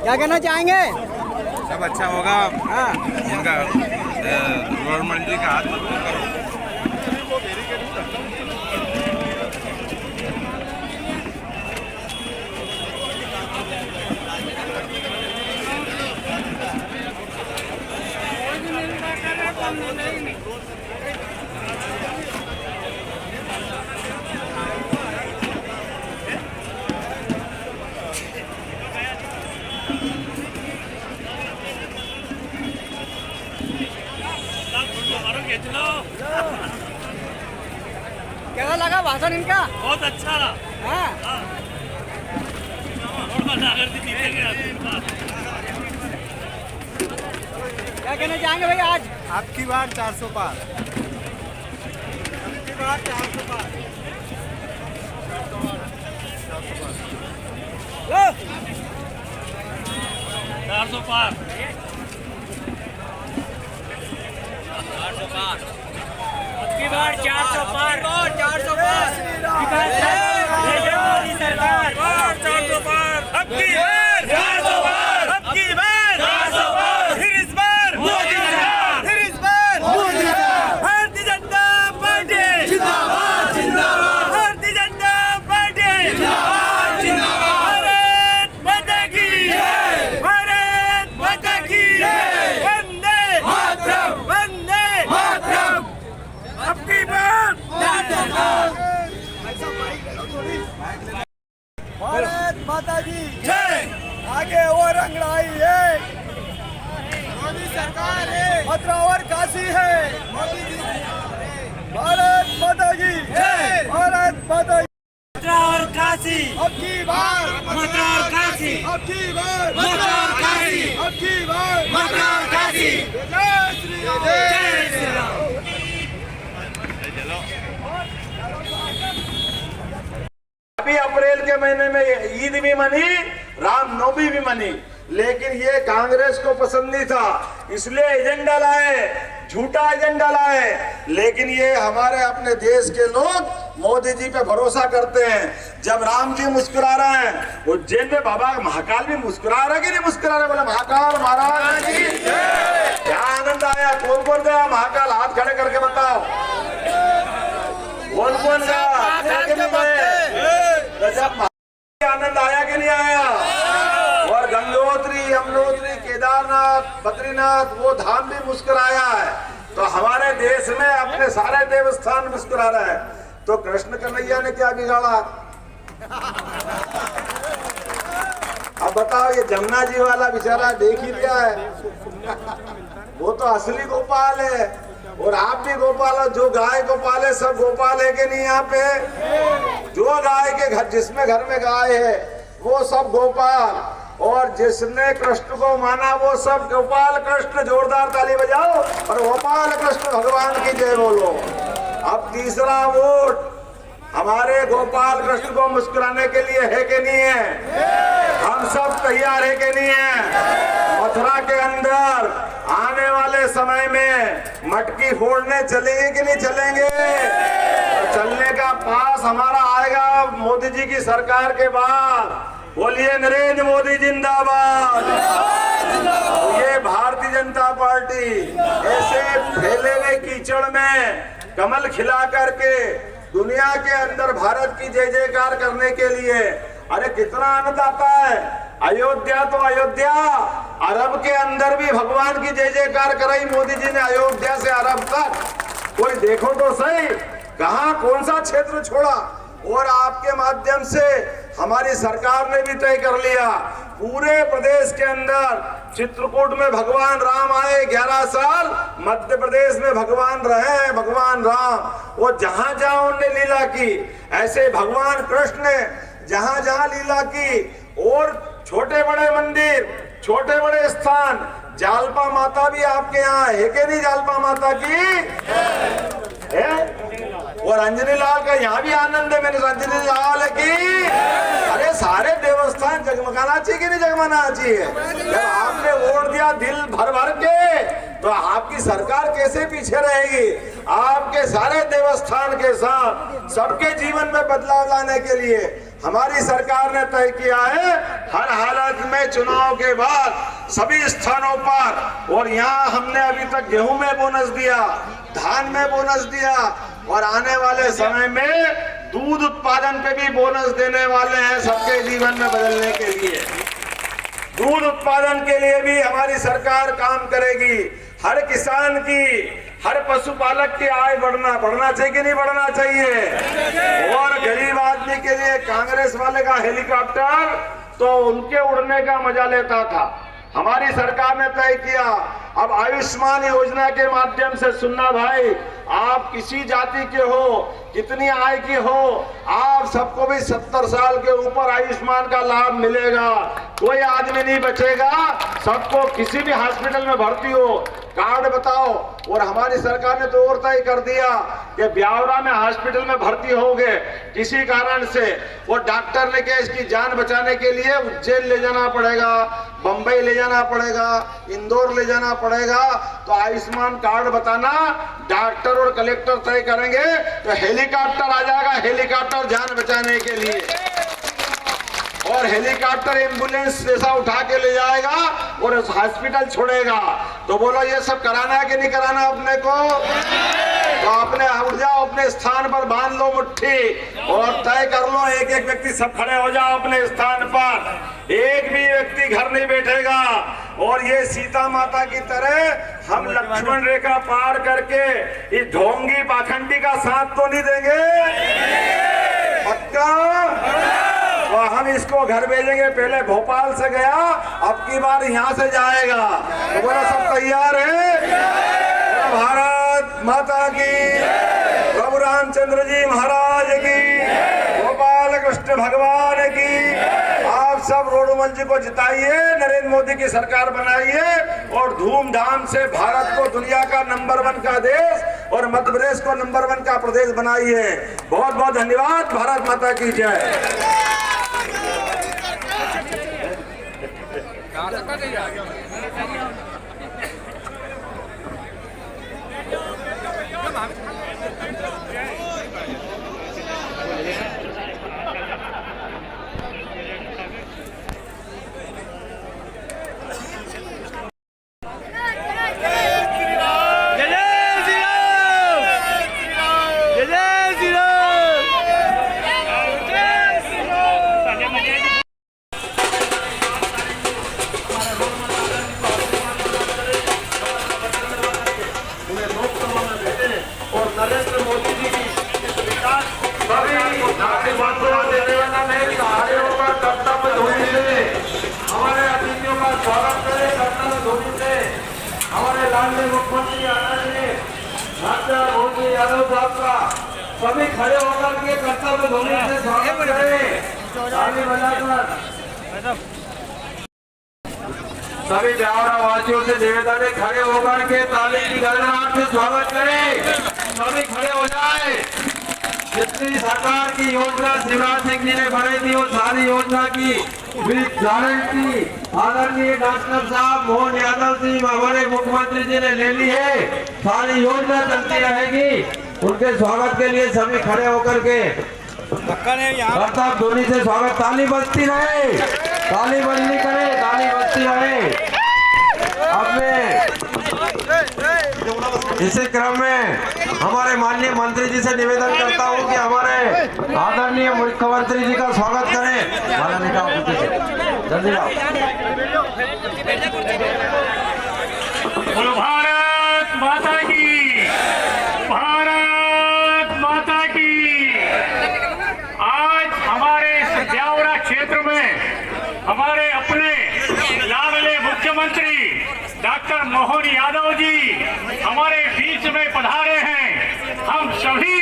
क्या कहना चाहेंगे? सब अच्छा होगा। इनका गवर्नमेंट का हाथ मजबूत करो। कैसा लगा भाषण इनका? बहुत अच्छा। हाँ। क्या कहना चाहेंगे भाई आज? आपकी बार 400 पार। आपकी बार 400 पार। 400 पार। 400 पार। आपकी बार 400 पार। 400 पार। मोदी सरकार 400 पार। आपकी बार 400 पार। आपकी बार 400 पार। फिर इस बार मोदी सरकार। फिर इस बार मोदी सरकार। भारतीय जनता पार्टी जिंदाबाद जिंदाबाद। भारतीय जनता पार्टी जिंदाबाद जिंदाबाद। भारत माता की जय। भारत माता की जय। वंदे मातरम। वंदे मातरम। आपकी बार भारत माता की जय। आगे वो रंगड़ाई है, मोदी सरकार है। मथुरा और काशी है। मोदी जी भारत माता की जय। भारत माता की मथुरा और काशी। अब की बार मथुरा और काशी। अब की बार मथुरा और काशी। अब की बार मथुरा और काशी। जय श्री राम। जय श्री राम। अभी अप्रैल के महीने में ईद भी मनी, रामनवमी भी मनी, लेकिन ये कांग्रेस को पसंद नहीं था, इसलिए एजेंडा लाए, झूठा एजेंडा लाए। लेकिन ये हमारे अपने देश के लोग मोदी जी पे भरोसा करते हैं। जब राम जी मुस्कुरा रहे हैं, उज्जैन में बाबा महाकाल भी मुस्कुरा रहे कि नहीं मुस्कुरा रहे? बोले महाकाल महाराज की क्या आनंद आया। कौन कौन गया महाकाल? हाथ खड़े करके बताओ, कौन कौन गया? जब आनंद आया कि नहीं आया? और गंगोत्री, यमुनोत्री, केदारनाथ, बद्रीनाथ, वो धाम भी मुस्कुराया है। तो हमारे देश में अपने सारे देवस्थान मुस्कुरा रहे हैं। तो कृष्ण कन्हैया ने क्या बिगाड़ा? अब बताओ, ये जमुना जी वाला बेचारा देख ही लिया है, वो तो असली गोपाल है। और आप भी गोपाल हो, जो गाय गोपाल है सब गोपाल है कि नहीं? यहाँ पे जो गाय के घर, जिसमें घर में गाय है वो सब गोपाल। और जिसने कृष्ण को माना वो सब गोपाल कृष्ण, जोरदार ताली बजाओ और गोपाल कृष्ण भगवान की जय बोलो। अब तीसरा वोट हमारे गोपाल कृष्ण को मुस्कुराने के लिए है कि नहीं है? हम सब तैयार है कि नहीं है? मथुरा के अंदर आने वाले समय में मटकी फोड़ने चलेंगे कि नहीं चलेंगे? तो चलने का पास हमारा आएगा मोदी जी की सरकार के बाद। बोलिए नरेंद्र मोदी जिंदाबाद। ये भारतीय जनता पार्टी ऐसे फैले हुए कीचड़ में कमल खिला करके दुनिया के अंदर भारत की जय जयकार करने के लिए, अरे कितना आनंद आता है। अयोध्या तो अयोध्या, अरब के अंदर भी भगवान की जय जयकार कराई मोदी जी ने, अयोध्या से अरब तक। कोई देखो तो सही कहां कौन सा क्षेत्र छोड़ा। और आपके माध्यम से हमारी सरकार ने भी तय कर लिया, पूरे प्रदेश के अंदर चित्रकूट में भगवान राम आए 11 साल, मध्य प्रदेश में भगवान रहे भगवान राम। वो जहां जहां उन्होंने लीला की, ऐसे भगवान कृष्ण ने जहां जहां लीला की। और छोटे बड़े मंदिर, छोटे बड़े स्थान, जालपा माता भी आपके यहाँ है कि नहीं? जालपा माता की है। और अंजनी लाल का यहाँ भी आनंद है, मैंने अंजनी लाल की। अरे सारे देवस्थान जगमगाना चाहिए कि नहीं जगमगाना चाहिए? जब आपने वोट दिया दिल भर भर के, तो आपकी सरकार कैसे पीछे रहेगी? आपके सारे देवस्थान के साथ सबके जीवन में बदलाव लाने के लिए हमारी सरकार ने तय किया है, हर हालत में चुनाव के बाद सभी स्थानों पर। और यहाँ हमने अभी तक गेहूं में बोनस दिया, धान में बोनस दिया, और आने वाले समय में दूध उत्पादन पे भी बोनस देने वाले हैं सबके जीवन में बदलने के लिए। दूध उत्पादन के लिए भी हमारी सरकार काम करेगी। हर किसान की, हर पशुपालक की आय बढ़ना चाहिए कि नहीं बढ़ना चाहिए? और गरीब आदमी के लिए कांग्रेस वाले का हेलीकॉप्टर तो उनके उड़ने का मजा लेता था, हमारी सरकार ने तय किया अब आयुष्मान योजना के माध्यम से, सुनना भाई, आप किसी जाति के हो, कितनी आय की हो, आप सबको भी 70 साल के ऊपर आयुष्मान का लाभ मिलेगा। कोई आदमी नहीं बचेगा, सबको किसी भी हॉस्पिटल में भर्ती हो कार्ड बताओ। और हमारी सरकार ने तो और तय कर दिया कि ब्यावरा में हॉस्पिटल में भर्ती होगे किसी कारण से, वो डॉक्टर ने क्या इसकी जान बचाने के लिए उज्जैन ले जाना पड़ेगा, बंबई ले जाना पड़ेगा, इंदौर ले जाना पड़ेगा, तो आयुष्मान कार्ड बताना डॉक्टर और कलेक्टर तय करेंगे, तो हेलीकॉप्टर आ जाएगा, हेलीकॉप्टर जान बचाने के लिए। और हेलीकॉप्टर एम्बुलेंस जैसा उठा के ले जाएगा और हॉस्पिटल छोड़ेगा। तो बोलो ये सब कराना है कि नहीं कराना अपने को? तो अपने उठ जाओ, अपने स्थान पर बांध लो मुट्ठी और तय कर लो, एक एक व्यक्ति सब खड़े हो जाओ अपने स्थान पर, एक भी व्यक्ति घर नहीं बैठेगा। और ये सीता माता की तरह हम लक्ष्मण रेखा पार करके इस ढोंगी पाखंडी का साथ तो नहीं देंगे, पक्का? तो हम इसको घर भेजेंगे, पहले भोपाल से गया, अब की बार यहाँ से जाएगा। तो बोला सब तैयार है? भारत माता की, प्रभु रामचंद्र जी महाराज की, गोपाल कृष्ण भगवान की। आप सब रोडमल जी को जिताइए, नरेंद्र मोदी की सरकार बनाइए और धूमधाम से भारत को दुनिया का नंबर 1 का देश और मध्य प्रदेश को नंबर 1 का प्रदेश बनाइए। बहुत बहुत धन्यवाद। भारत माता की जय। हमारे लाडले मुख्यमंत्री आदरणीय मोदी यादव साहब का सभी खड़े होकर के कर्तव्य ध्वनि से स्वागत करें, ताली बजाकर। सभी ब्यावरा वासियों से निवेदन है, खड़े होकर के ताली की गड़गड़ाहट से स्वागत करें। सभी खड़े हो जाए। जितनी सरकार की योजना शिवराज सिंह जी ने बनाई थी वो सारी योजना की गारंटी आदरणीय डॉक्टर साहब मोहन यादव जी हमारे मुख्यमंत्री जी ने ले ली है। सारी योजना चलती रहेगी। उनके स्वागत के लिए सभी खड़े होकर के करतार ध्वनि से स्वागत, ताली बजती रहे, ताली बजनी करे, ताली बजती रहे। अब मैं इसी क्रम में हमारे माननीय मंत्री जी से निवेदन करता हूं कि हमारे आदरणीय मुख्यमंत्री जी का स्वागत करें। माला निकाल जल्दी आओ। भारत माता की, भारत माता की। आज हमारे इस ब्यावरा क्षेत्र में हमारे अपने लाडले मुख्यमंत्री डॉक्टर मोहन यादव जी हमारे बीच में पधारे हैं। हम सभी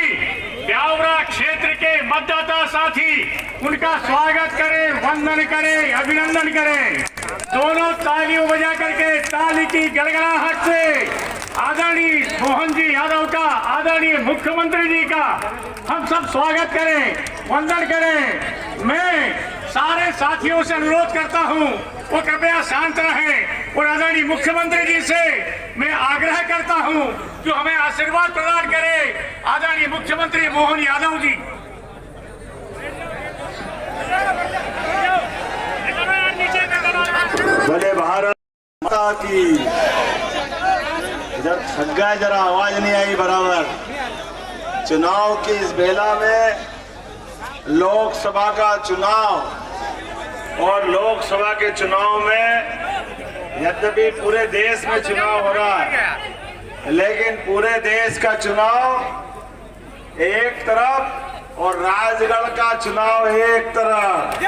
ब्यावरा क्षेत्र के मतदाता साथी उनका स्वागत करें, वंदन करें, अभिनंदन करें। दोनों तालियों बजा करके ताली की गड़गड़ाहट से आदरणीय मोहन जी यादव का, आदरणीय मुख्यमंत्री जी का हम सब स्वागत करें, वंदन करें। मैं सारे साथियों से अनुरोध करता हूं वो कृपया शांत रहें और आदरणीय मुख्यमंत्री जी से मैं आग्रह करता हूं जो हमें आशीर्वाद प्रदान करें। आदरणीय मुख्यमंत्री मोहन यादव जी। बोले भारत माता की। इधर थक गए, जरा आवाज नहीं आई बराबर। चुनाव की इस बेला में लोकसभा का चुनाव और लोकसभा के चुनाव में यद्यपि पूरे देश में चुनाव हो रहा है, लेकिन पूरे देश का चुनाव एक तरफ और राजगढ़ का चुनाव एक तरफ।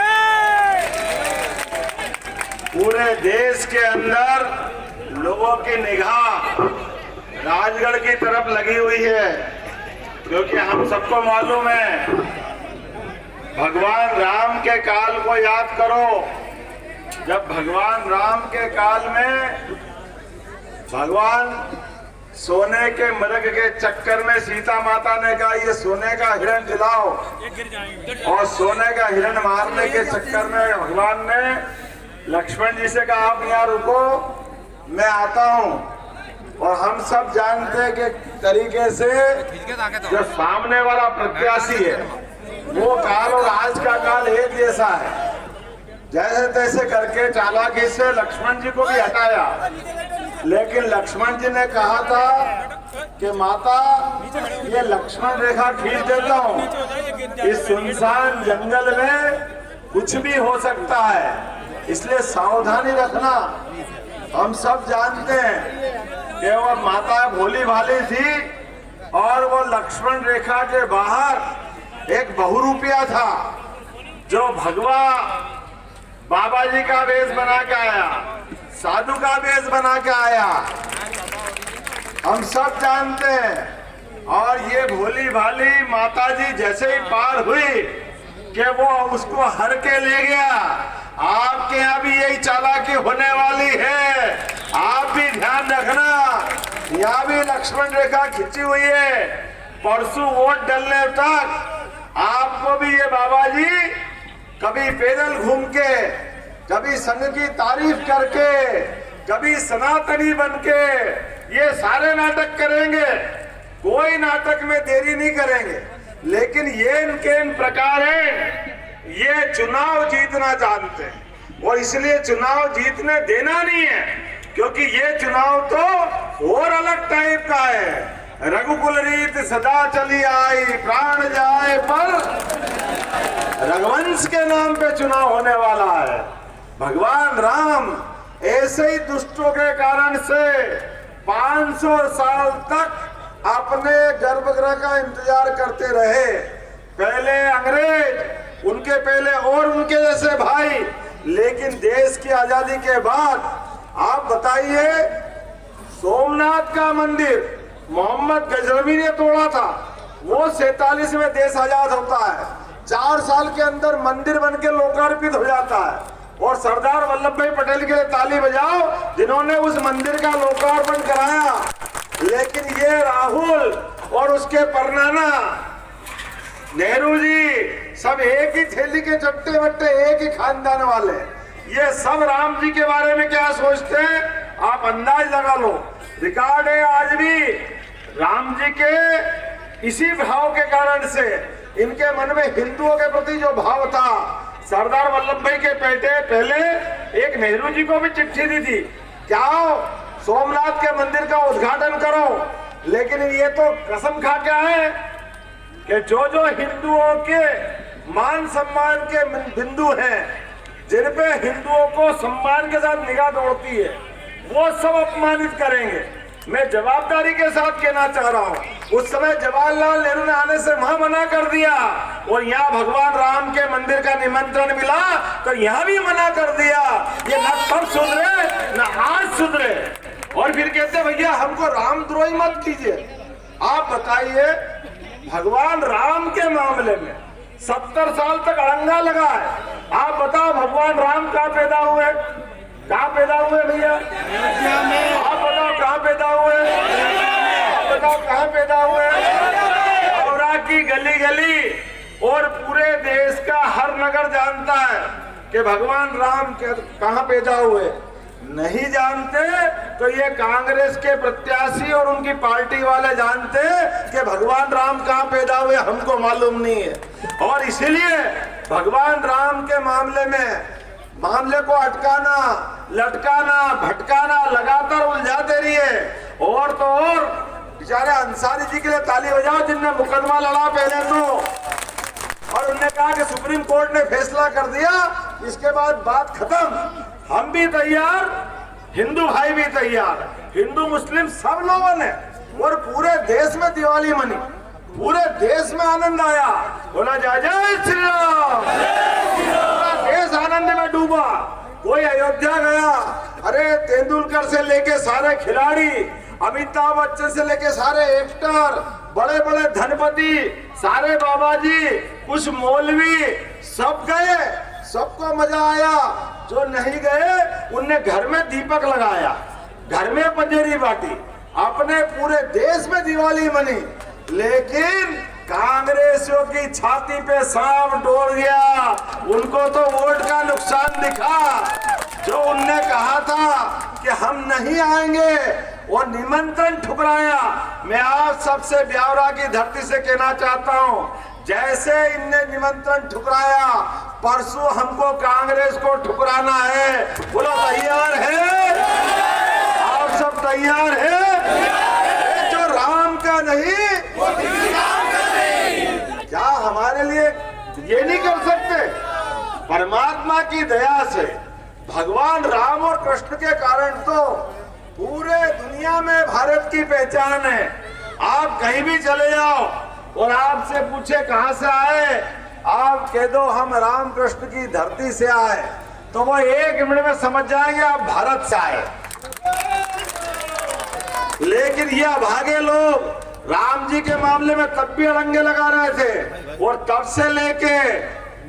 पूरे देश के अंदर लोगों की निगाह राजगढ़ की तरफ लगी हुई है, क्योंकि हम सबको मालूम है भगवान राम के काल को याद करो। जब भगवान राम के काल में भगवान सोने के मृग के चक्कर में सीता माता ने कहा ये सोने का हिरण दिलाओ, और सोने का हिरण मारने के चक्कर में भगवान ने लक्ष्मण जी से कहा आप यहाँ रुको, मैं आता हूँ। और हम सब जानते हैं कि तरीके से जो सामने वाला प्रत्याशी है वो काल और आज का काल एक जैसा है। जैसे तैसे करके चालाकी से लक्ष्मण जी को भी हटाया, लेकिन लक्ष्मण जी ने कहा था कि माता ये लक्ष्मण रेखा खींच देता हूँ, इस सुनसान जंगल में कुछ भी हो सकता है, इसलिए सावधानी रखना। हम सब जानते हैं कि वो माता भोली भाली थी और वो लक्ष्मण रेखा के बाहर एक बहुरूपिया था जो भगवा बाबा जी का वेश बना के आया, साधु का वेश बना के आया, हम सब जानते हैं। और ये भोली भाली माता जी जैसे ही पार हुई कि वो उसको हर के ले गया। आपके यहाँ भी यही चालाकी होने वाली है, आप भी ध्यान रखना। यहाँ भी लक्ष्मण रेखा खिंची हुई है, परसों वोट डलने तक आपको भी ये बाबा जी कभी पैदल घूम के, कभी संघ की तारीफ करके, कभी सनातनी बन के ये सारे नाटक करेंगे। कोई नाटक में देरी नहीं करेंगे, लेकिन ये इनके इन प्रकार है, ये चुनाव जीतना जानते हैं और इसलिए चुनाव जीतने देना नहीं है, क्योंकि ये चुनाव तो और अलग टाइप का है। रघुकुल रीत सदा चली आई, प्राण जाए पर रघुवंश के नाम पे चुनाव होने वाला है। भगवान राम ऐसे ही दुष्टों के कारण से 500 साल तक अपने गर्भगृह का इंतजार करते रहे। पहले अंग्रेज, उनके पहले और उनके जैसे भाई, लेकिन देश की आजादी के बाद आप बताइए, सोमनाथ का मंदिर मोहम्मद गजनवी ने तोड़ा था, वो 47 में देश आजाद होता है, 4 साल के अंदर मंदिर बन के लोकार्पित हो जाता है। और सरदार वल्लभ भाई पटेल के लिए ताली बजाओ जिन्होंने उस मंदिर का लोकार्पण कराया। लेकिन ये राहुल और उसके परनाना नेहरू जी सब एक ही थैली के चट्टे बट्टे, एक ही खानदान वाले। ये सब राम जी के बारे में क्या सोचते हैं आप अंदाज लगा लो। रिकॉर्ड है आज भी राम जी के इसी भाव के कारण से इनके मन में हिंदुओं के प्रति जो भाव था, सरदार वल्लभ भाई के पहले एक नेहरू जी को भी चिट्ठी दी थी, क्या सोमनाथ के मंदिर का उद्घाटन करो। लेकिन ये तो कसम खा के आए कि जो हिंदुओं के मान सम्मान के बिंदु हैं, जिन पे हिंदुओं को सम्मान के साथ निगाह दौड़ती है, वो सब अपमानित करेंगे। मैं जवाबदारी के साथ कहना चाह रहा हूँ, उस समय जवाहरलाल नेहरू ने आने से वहां मना कर दिया और यहाँ भगवान राम के मंदिर का निमंत्रण मिला तो यहाँ भी मना कर दिया। ये न तब सुधरे न आज सुधरे। और फिर कहते भैया हमको रामद्रोही मत कीजिए। आप बताइए, भगवान राम के मामले में 70 साल तक अड़ंगा लगा है। आप बताओ भगवान राम कहाँ पैदा हुए? कहाँ पैदा हुए भैया? आप बताओ कहाँ पैदा हुए? आप बताओ कहाँ पैदा हुए? हावड़ा की गली गली और पूरे देश का हर नगर जानता है कि भगवान राम कहाँ पैदा हुए। नहीं जानते तो ये कांग्रेस के प्रत्याशी और उनकी पार्टी वाले जानते कि भगवान राम कहाँ पैदा हुए, हमको मालूम नहीं है। और इसीलिए भगवान राम के मामले को अटकाना, लटकाना, भटकाना लगातार उलझाते रहिए। और तो और बेचारे अंसारी जी के लिए ताली बजाओ जिनने मुकदमा लड़ा पहले तो, और उन्होंने कहा कि सुप्रीम कोर्ट ने फैसला कर दिया, इसके बाद बात खत्म। हम भी तैयार, हिंदू भाई भी तैयार, हिंदू मुस्लिम सब लोगों ने, और पूरे देश में दिवाली मनी, पूरे देश में आनंद आया। बोला जय जय श्री राम। पूरा देश आनंद में डूबा। कोई अयोध्या गया, अरे तेंदुलकर से लेके सारे खिलाड़ी, अमिताभ बच्चन से लेके सारे एक्टर, बड़े बड़े धनपति, सारे बाबा जी, कुछ मौलवी, सब गए, सबको मजा आया। जो नहीं गए उनने घर में दीपक लगाया, घर में पंजेरी बांटी, अपने पूरे देश में दिवाली मनी। लेकिन कांग्रेसियों की छाती पे सांप डोल गया। उनको तो वोट का नुकसान दिखा। जो उनने कहा था कि हम नहीं आएंगे, वो निमंत्रण ठुकराया। मैं आप सबसे ब्यावरा की धरती से कहना चाहता हूं, जैसे इनने निमंत्रण ठुकराया, परसों हमको कांग्रेस को ठुकराना है। बोलो तैयार है? आप सब तैयार है? जो राम का नहीं, क्या हमारे लिए ये नहीं कर सकते? परमात्मा की दया से भगवान राम और कृष्ण के कारण तो पूरे दुनिया में भारत की पहचान है। आप कहीं भी चले जाओ और आपसे पूछे कहां से आए, आप कह दो हम राम कृष्ण की धरती से आए, तो वो 1 मिनट में समझ जाएंगे आप भारत से आए। लेकिन ये अभागे लोग राम जी के मामले में तब भी अड़ंगे लगा रहे थे, और तब से लेके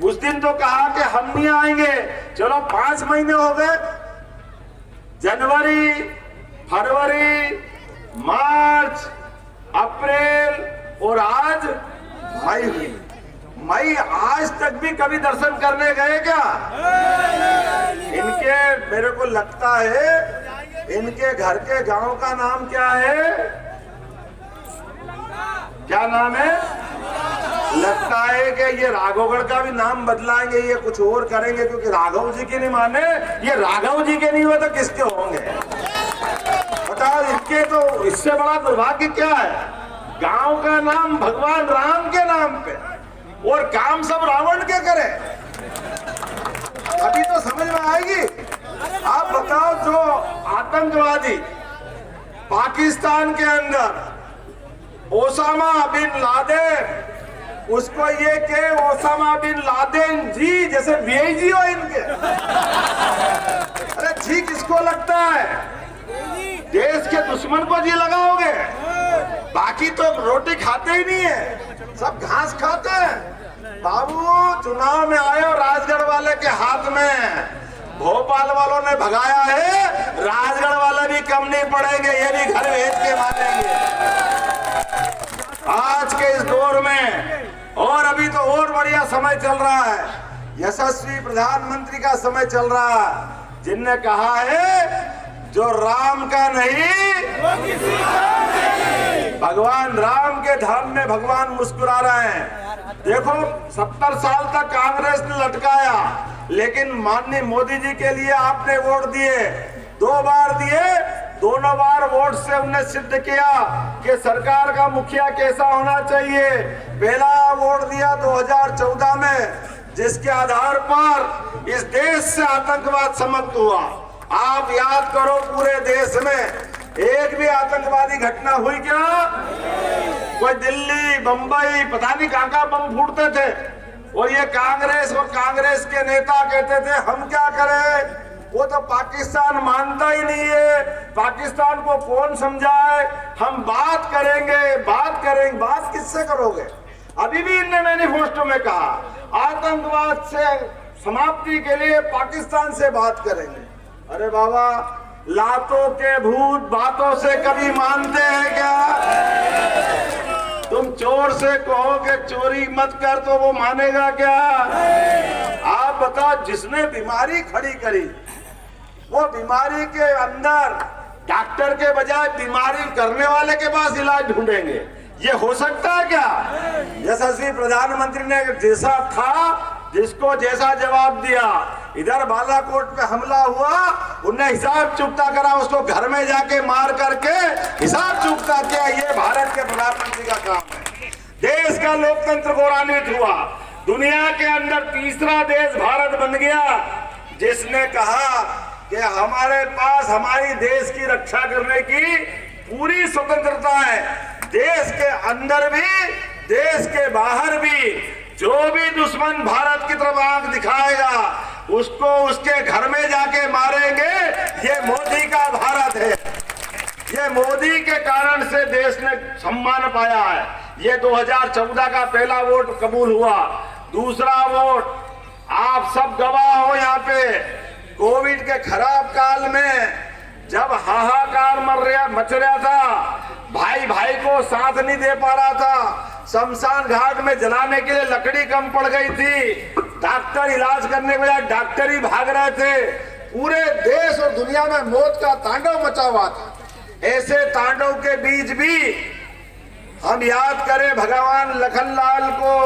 उस दिन तो कहा कि हम नहीं आएंगे। चलो 5 महीने हो गए, जनवरी, फरवरी, मार्च, अप्रैल और आज मई हुई। मई आज तक भी कभी दर्शन करने गए क्या? इनके, मेरे को लगता है इनके घर के गांव का नाम क्या है? क्या नाम है? लगता है कि ये राघवगढ़ का भी नाम बदलाएंगे, ये कुछ और करेंगे, क्योंकि राघव जी के नहीं माने, ये राघव जी के नहीं हुए तो किसके होंगे? बताओ, इनके तो इससे बड़ा दुर्भाग्य क्या है? गांव का नाम भगवान राम के नाम पे, और काम सब रावण के करे। अभी तो समझ में आएगी। आप बताओ, जो आतंकवादी पाकिस्तान के अंदर ओसामा बिन लादेन, उसको ये के ओसामा बिन लादेन जी जैसे वीआईजी हो इनके। अरे जी किसको लगता है? देश के दुश्मन को जी लगाओगे? बाकी तो रोटी खाते ही नहीं है, सब घास खाते हैं। बाबू चुनाव में आए हो राजगढ़ वाले के हाथ में, भोपाल वालों ने भगाया है, राजगढ़ वाले भी कम नहीं पड़ेंगे, ये भी घर भेज के मानेंगे आज के इस दौर में। और अभी तो और बढ़िया समय चल रहा है, यशस्वी प्रधानमंत्री का समय चल रहा है, जिनने कहा है जो राम का नहीं भगवान राम के धर्म में भगवान मुस्कुरा रहे हैं। देखो 70 साल तक कांग्रेस ने लटकाया, लेकिन माननीय मोदी जी के लिए आपने वोट दिए, 2 बार दिए, दोनों बार वोट से उन्हें सिद्ध किया कि सरकार का मुखिया कैसा होना चाहिए। पहला वोट दिया 2014 में, जिसके आधार पर इस देश से आतंकवाद समाप्त हुआ। आप याद करो पूरे देश में एक भी आतंकवादी घटना हुई क्या? कोई दिल्ली बंबई पता नहीं कहां बम फूटते थे, और ये कांग्रेस के नेता कहते थे हम क्या करें, वो तो पाकिस्तान मानता ही नहीं है, पाकिस्तान को कौन समझाए, हम बात करेंगे। बात किससे करोगे? अभी भी इनने मैनिफेस्टो में कहा आतंकवाद से समाप्ति के लिए पाकिस्तान से बात करेंगे। अरे बाबा, लातों के भूत बातों से कभी मानते हैं क्या? तुम चोर से कहो कि चोरी मत कर तो वो मानेगा क्या? आप बताओ, जिसने बीमारी खड़ी करी वो बीमारी के अंदर डॉक्टर के बजाय बीमारी करने वाले के पास इलाज ढूंढेंगे, ये हो सकता है क्या? यशस्वी प्रधानमंत्री ने जैसा था, जिसको जैसा जवाब दिया, इधर बालाकोट पे हमला हुआ, उन्हें हिसाब चुकता करा, उसको घर में जाके मार करके हिसाब चुकता किया। ये भारत के प्रधानमंत्री का काम है। देश का लोकतंत्र गौरवान्वित हुआ, दुनिया के अंदर तीसरा देश भारत बन गया, जिसने कहा कि हमारे पास हमारी देश की रक्षा करने की पूरी स्वतंत्रता है। देश के अंदर भी देश के बाहर भी जो भी दुश्मन भारत की तरफ आंख दिखाएगा उसको उसके घर में जाके मारेंगे। ये मोदी का भारत है, ये मोदी के कारण से देश ने सम्मान पाया है। ये 2014 का पहला वोट कबूल हुआ। दूसरा वोट आप सब गवाह हो, यहाँ पे कोविड के खराब काल में जब हाहाकार मच रहा था, भाई भाई को साथ नहीं दे पा रहा था, शमशान घाट में जलाने के लिए लकड़ी कम पड़ गई थी, डॉक्टर इलाज करने के बजाय डॉक्टर ही भाग रहे थे, पूरे देश और दुनिया में मौत का तांडव मचा हुआ था। ऐसे तांडव के बीच भी हम याद करें भगवान लखनलाल को,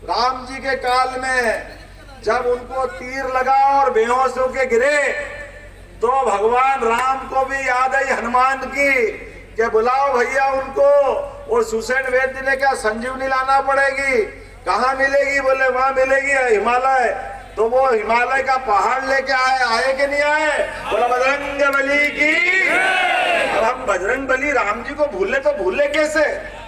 राम जी के काल में जब उनको तीर लगा और बेहोश होके गिरे, तो भगवान राम को भी याद आई हनुमान की कि बुलाओ भैया उनको। और सुसेन वैद्य ने क्या संजीवनी लाना पड़ेगी, कहाँ मिलेगी? बोले वहां मिलेगी हिमालय। तो वो हिमालय का पहाड़ लेके आए कि नहीं आए? बोला बजरंग बली की। अब हम बजरंग बली राम जी को भूले तो भूले कैसे?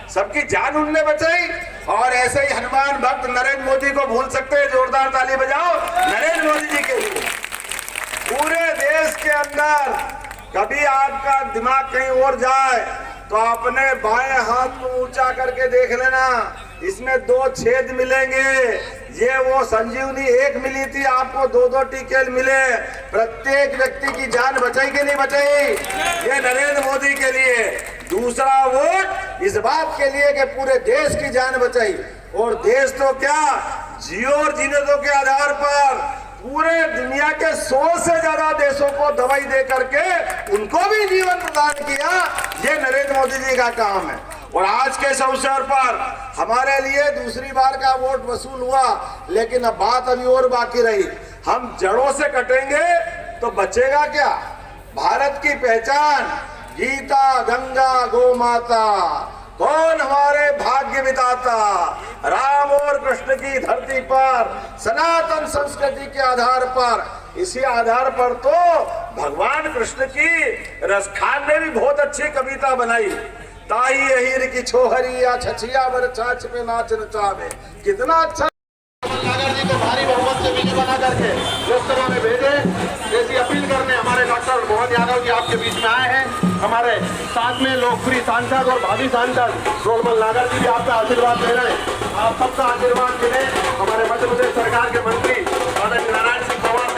सबकी जान उनने बचाई। और ऐसे ही हनुमान भक्त नरेंद्र मोदी को भूल सकते हैं? जोरदार ताली बजाओ नरेंद्र मोदी जी के लिए। पूरे देश के अंदर कभी आपका दिमाग कहीं और जाए तो अपने बाएं हाथ को ऊंचा करके देख लेना, इसमें 2 छेद मिलेंगे। ये वो संजीवनी 1 मिली थी, आपको 2-2 टीके मिले। प्रत्येक व्यक्ति की जान बचाई कि नहीं बचाई? ये नरेंद्र मोदी के लिए। दूसरा वोट इस बात के लिए कि पूरे देश की जान बचाई। और देश तो क्या, जियो और जीने दो के आधार पर पूरे दुनिया के 100 से ज्यादा देशों को दवाई दे करके उनको भी जीवन प्रदान किया। ये नरेंद्र मोदी जी का काम है। और आज के इस अवसर पर हमारे लिए दूसरी बार का वोट वसूल हुआ, लेकिन अब बात अभी और बाकी रही। हम जड़ों से कटेंगे तो बचेगा क्या? भारत की पहचान गीता, गंगा, गौ माता, कौन हमारे भाग्य विधाता? राम और कृष्ण की धरती पर सनातन संस्कृति के आधार पर, इसी आधार पर तो भगवान कृष्ण की रसखान ने भी बहुत अच्छी कविता बनाई। ताई हीर की छोहरी या छछिया बर छाछ पे नाच नचावे। कितना अच्छा नागर जी को भारी बहुमत से विजय बना करके लोकसभा में भेजे। ऐसी अपील करने हमारे डॉक्टर मोहन यादव जी आपके बीच में आए हैं। हमारे साथ में लोकप्रिय सांसद और भावी सांसद रोलमल नागर जी भी आपका आशीर्वाद दे रहे हैं। आप सबका आशीर्वाद मिले। हमारे मध्य प्रदेश सरकार के मंत्री नारायण सिंह पवार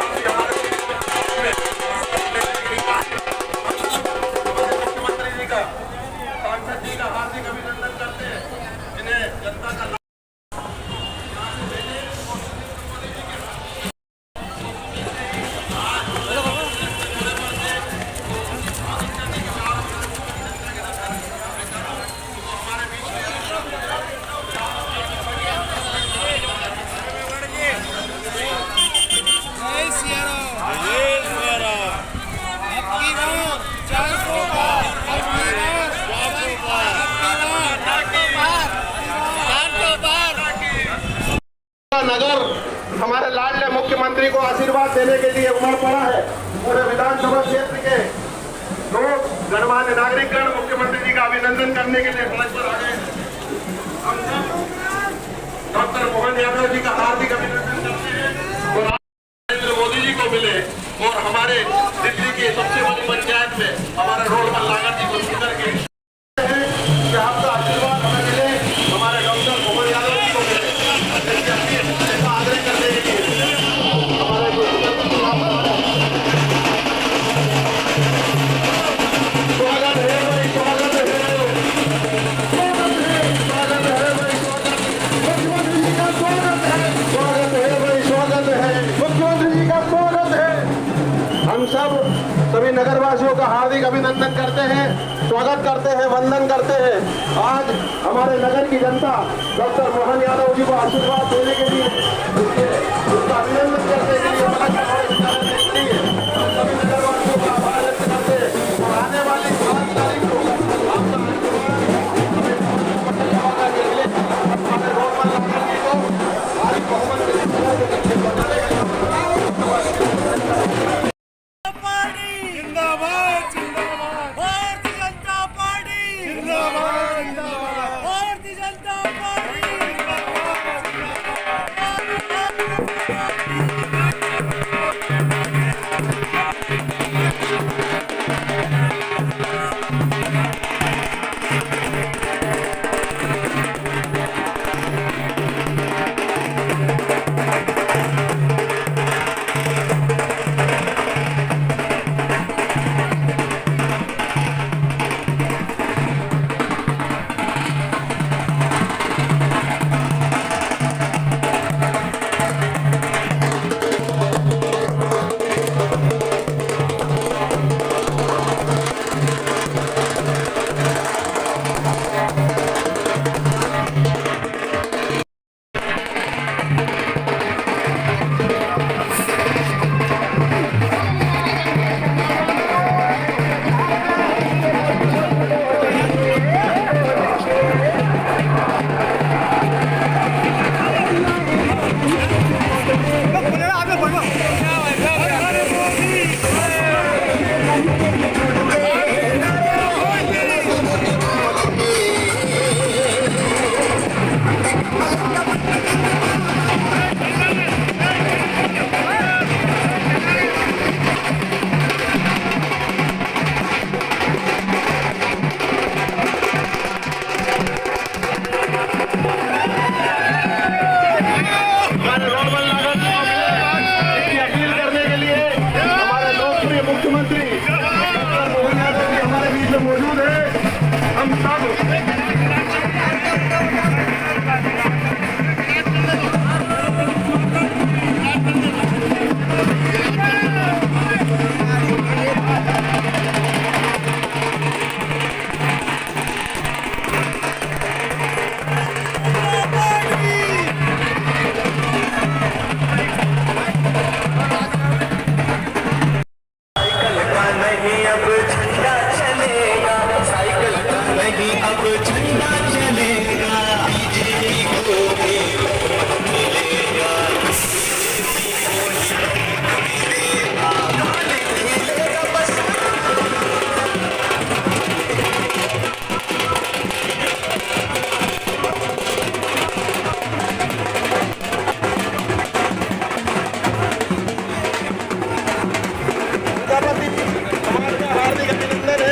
देने के लिए उमड़ पड़ा है। पूरे विधानसभा क्षेत्र के लोग गणमान्य नागरिकगण मुख्यमंत्री जी का अभिनंदन करने के लिए सड़क पर आ गए। हम सब डॉक्टर मोहन यादव जी का हार्दिक अभिनंदन करते हैं और नरेंद्र मोदी जी को मिले और हमारे दिल्ली की सबसे बड़ी पंचायत में हमारे रोड पर लागत जी को सुंदर के कि आपका आशीर्वाद हमें मिले, हमारे डॉक्टर मोहन यादव जी को मिले, इसका आग्रह करने के लिए हमारे स्वागत है भाई, स्वागत है, स्वागत है भाई, मुख्यमंत्री जी का स्वागत है, स्वागत है भाई, स्वागत है, मुख्यमंत्री जी का स्वागत है। हम सब सभी नगरवासियों का हार्दिक अभिनंदन करते हैं, स्वागत करते हैं, वंदन करते हैं। आज हमारे नगर की जनता डॉक्टर मोहन यादव जी को आशीर्वाद देने के लिए, उसका अभिनंदन करने के लिए, हम सभी नगरवासियों का आभार व्यक्त करते हैं और आने वाली 5 तारीख को आपका हमारे रोड पर लागत जी को भारी बहुमत से मौजूद है। हम सब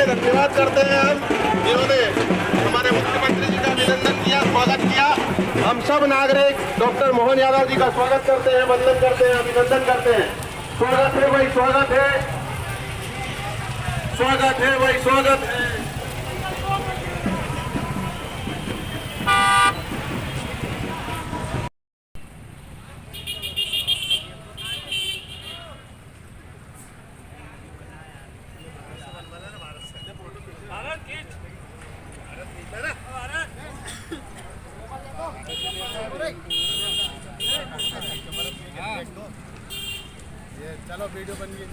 धन्यवाद करते हैं हम, जिन्होंने हमारे मुख्यमंत्री जी का अभिनंदन किया, स्वागत किया। हम सब नागरिक डॉक्टर मोहन यादव जी का स्वागत करते हैं, वंदन करते हैं, अभिनंदन करते हैं। स्वागत है भाई, स्वागत है, स्वागत है भाई, स्वागत है। चलो वीडियो बन गई।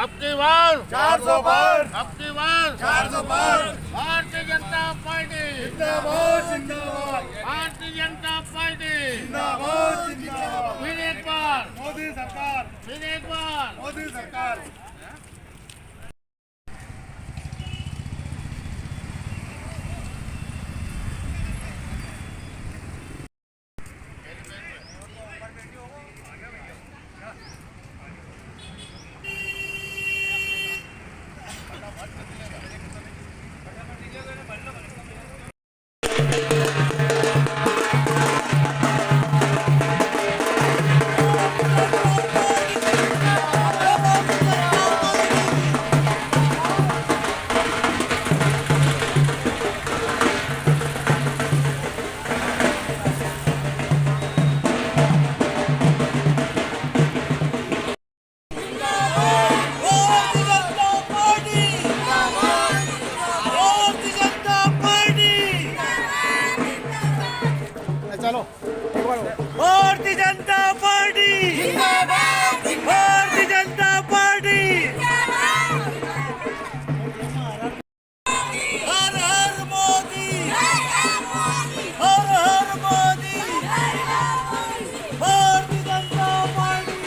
आपकी बार 400 बार, आपकी बार 400 बार। भारतीय जनता पार्टी जिंदाबाद जिंदाबाद भारतीय जनता पार्टी जिंदाबाद जिंदाबाद। फिर एक बार मोदी सरकार, फिर एक बार मोदी सरकार। भारतीय जनता पार्टी जिंदाबाद, भारतीय जनता पार्टी हर हर मोदी, हर हर मोदी, भारतीय जनता पार्टी।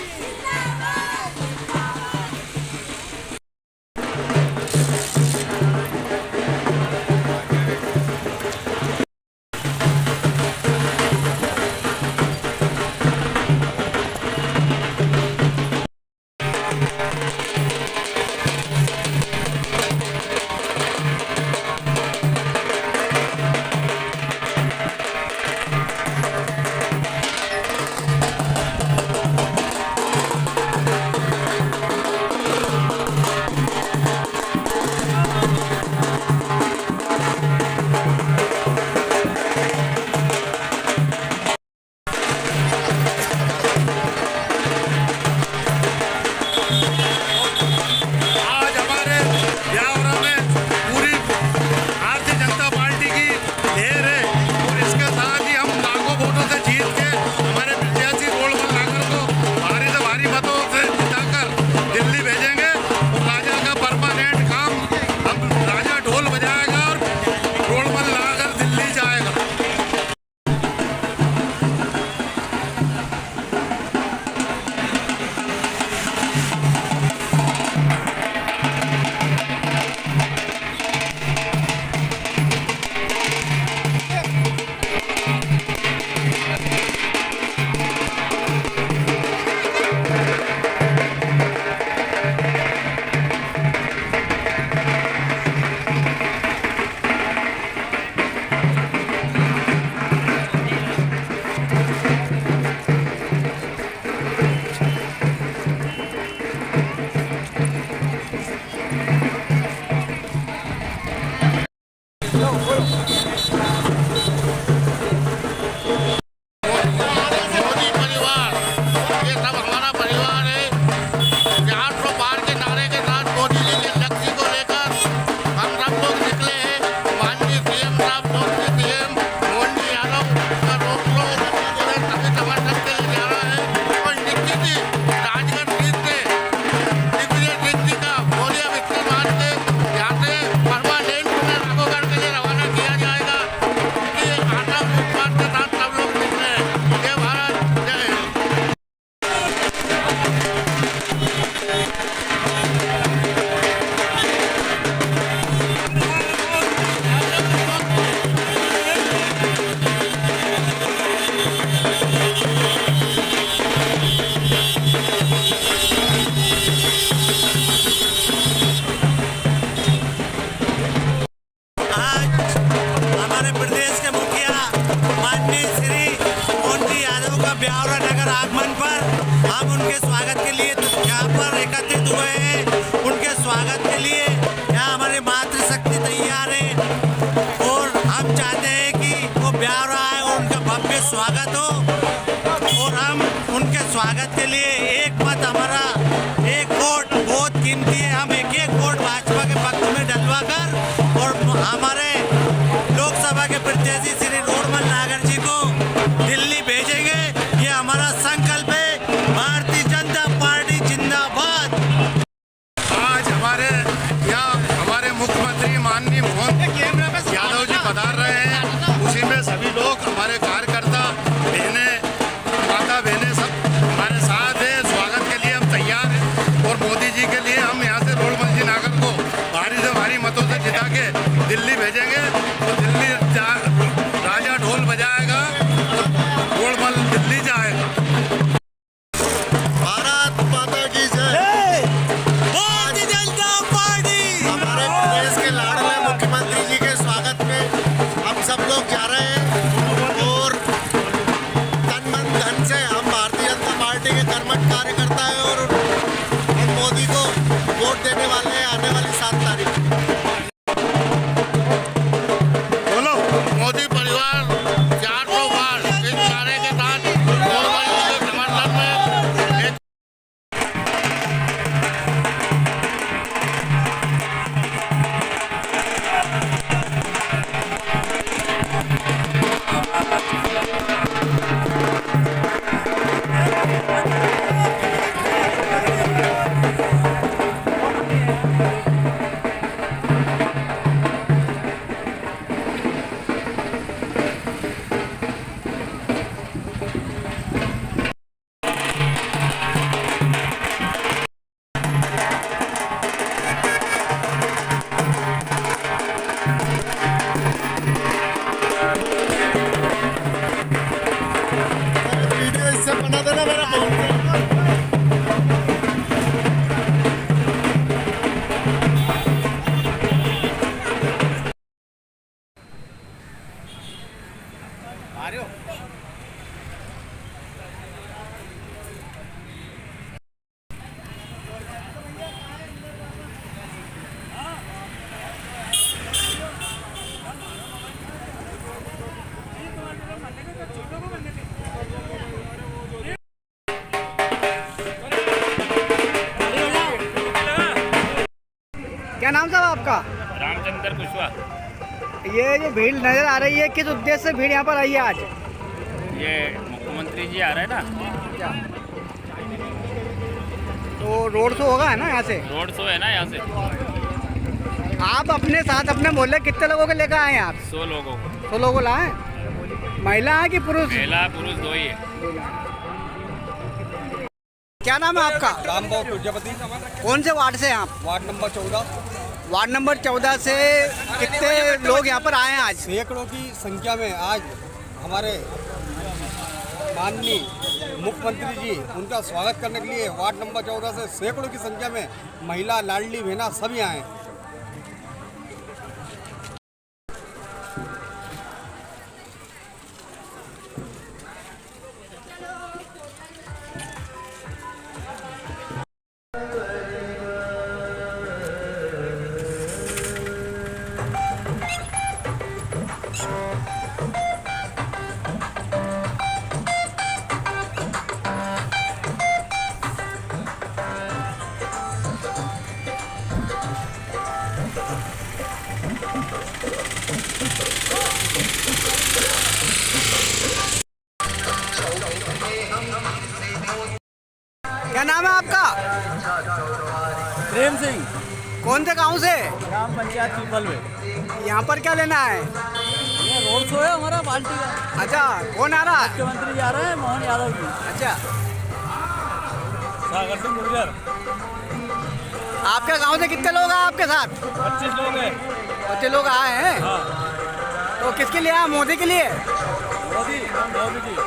आज हमारे ब्यावरा में पूरी भारतीय जनता पार्टी की लहर है और इसके साथ ही हम लाखों वोटों से जीत के हमारे प्रत्याशी रोडमल नागर को भारी से भारी मतों से जिताकर दिल्ली भेजेंगे और राजा का परमानेंट काम हम राजा ढोल बजाएगा और रोडमल नागर दिल्ली जाएगा। मोदी परिवार ये सब हमारा परिवार है। 400 पार के नारे के साथ मोदी जी के लक्ष्य को लेकर हम सब लोग निकले हैं। माननीय सीएम साहब, मोदी सीएम मोहन यादव का रोक लो उन्हें सभी समर्थन के लिए जा रहा है और निश्चित ही राजगढ़ सीट से दिग्विजय सिंह जी का बोलिया विस्तार मान के यहाँ से परमानेंट उन्हें राघोगढ़ के लिए रवाना किया जाएगा। ये आशा विश्वास के साथ सब लोग निकले हैं। जय भारत, जय हिंद। आज हमारे प्रदेश के मुखिया माननीय श्री मोहन यादव का ब्यावरा नगर आगमन पर हम उनके स्वागत के लिए यहाँ पर एकत्रित हुए हैं। उनके स्वागत के लिए यहाँ हमारी मातृशक्ति तैयार है और हम चाहते हैं कि वो ब्यावरा आए और उनका भव्य स्वागत हो और हम उनके स्वागत के लिए एक मत हमारा एक वोट बहुत कीमती है। हम एक एक वोट भाजपा के पक्ष में डलवा कर और हमारे लोकसभा के प्रत्याशी श्री रोडमल नागर जी को दिल्ली भेजेंगे। ये हमारा संकल्प है। भारतीय जनता पार्टी जिंदाबाद। आज हमारे यहाँ हमारे मुख्यमंत्री माननीय मोहन यादव जी पधार रहे हैं। उसी में सभी लोग हमारे कार्यकर्ता बहनें, माता बहनें सब हमारे साथ आ रहे हो? क्या नाम साहब आपका? रामचंद्र कुशवाहा। ये जो भीड़ नजर आ रही है, किस उद्देश्य से भीड़ यहाँ पर आई है आज? ये मुख्यमंत्री जी आ रहे हैं ना, क्या तो रोड शो होगा है ना यहाँ से? रोड शो है ना यहाँ से। आप अपने साथ अपने मोहल्ले कितने लोगों को लेकर आए हैं आप? 100 लोगों को। 100 लोगों लाए? महिला है कि पुरुष? महिला पुरुष 2 ही है। क्या नाम है आपका? रामबाबू प्रजापति, कौन से वार्ड से हैं आप? Ward number 14। वार्ड नंबर 14 से कितने लोग यहाँ पर आए हैं आज? सैकड़ों की संख्या में आज हमारे माननीय मुख्यमंत्री जी उनका स्वागत करने के लिए वार्ड नंबर 14 से सैकड़ों की संख्या में महिला, लाडली बहना सभी आए। क्या नाम है आपका? प्रेम सिंह, कौन से गांव से? ग्राम पंचायत पीपल में। यहाँ पर क्या लेना है? ये रोड शो है हमारा पार्टी का। अच्छा, कौन आ रहा है? मुख्यमंत्री जी आ रहे हैं, मोहन यादव जी। अच्छा, सागर सिंह गुर्जर। आपके गांव से कितने लोग आए आपके साथ? 25 लोग हैं। 25 लोग आए हैं। हाँ, तो किसके लिए आए? मोदी के लिए? मोदी जी।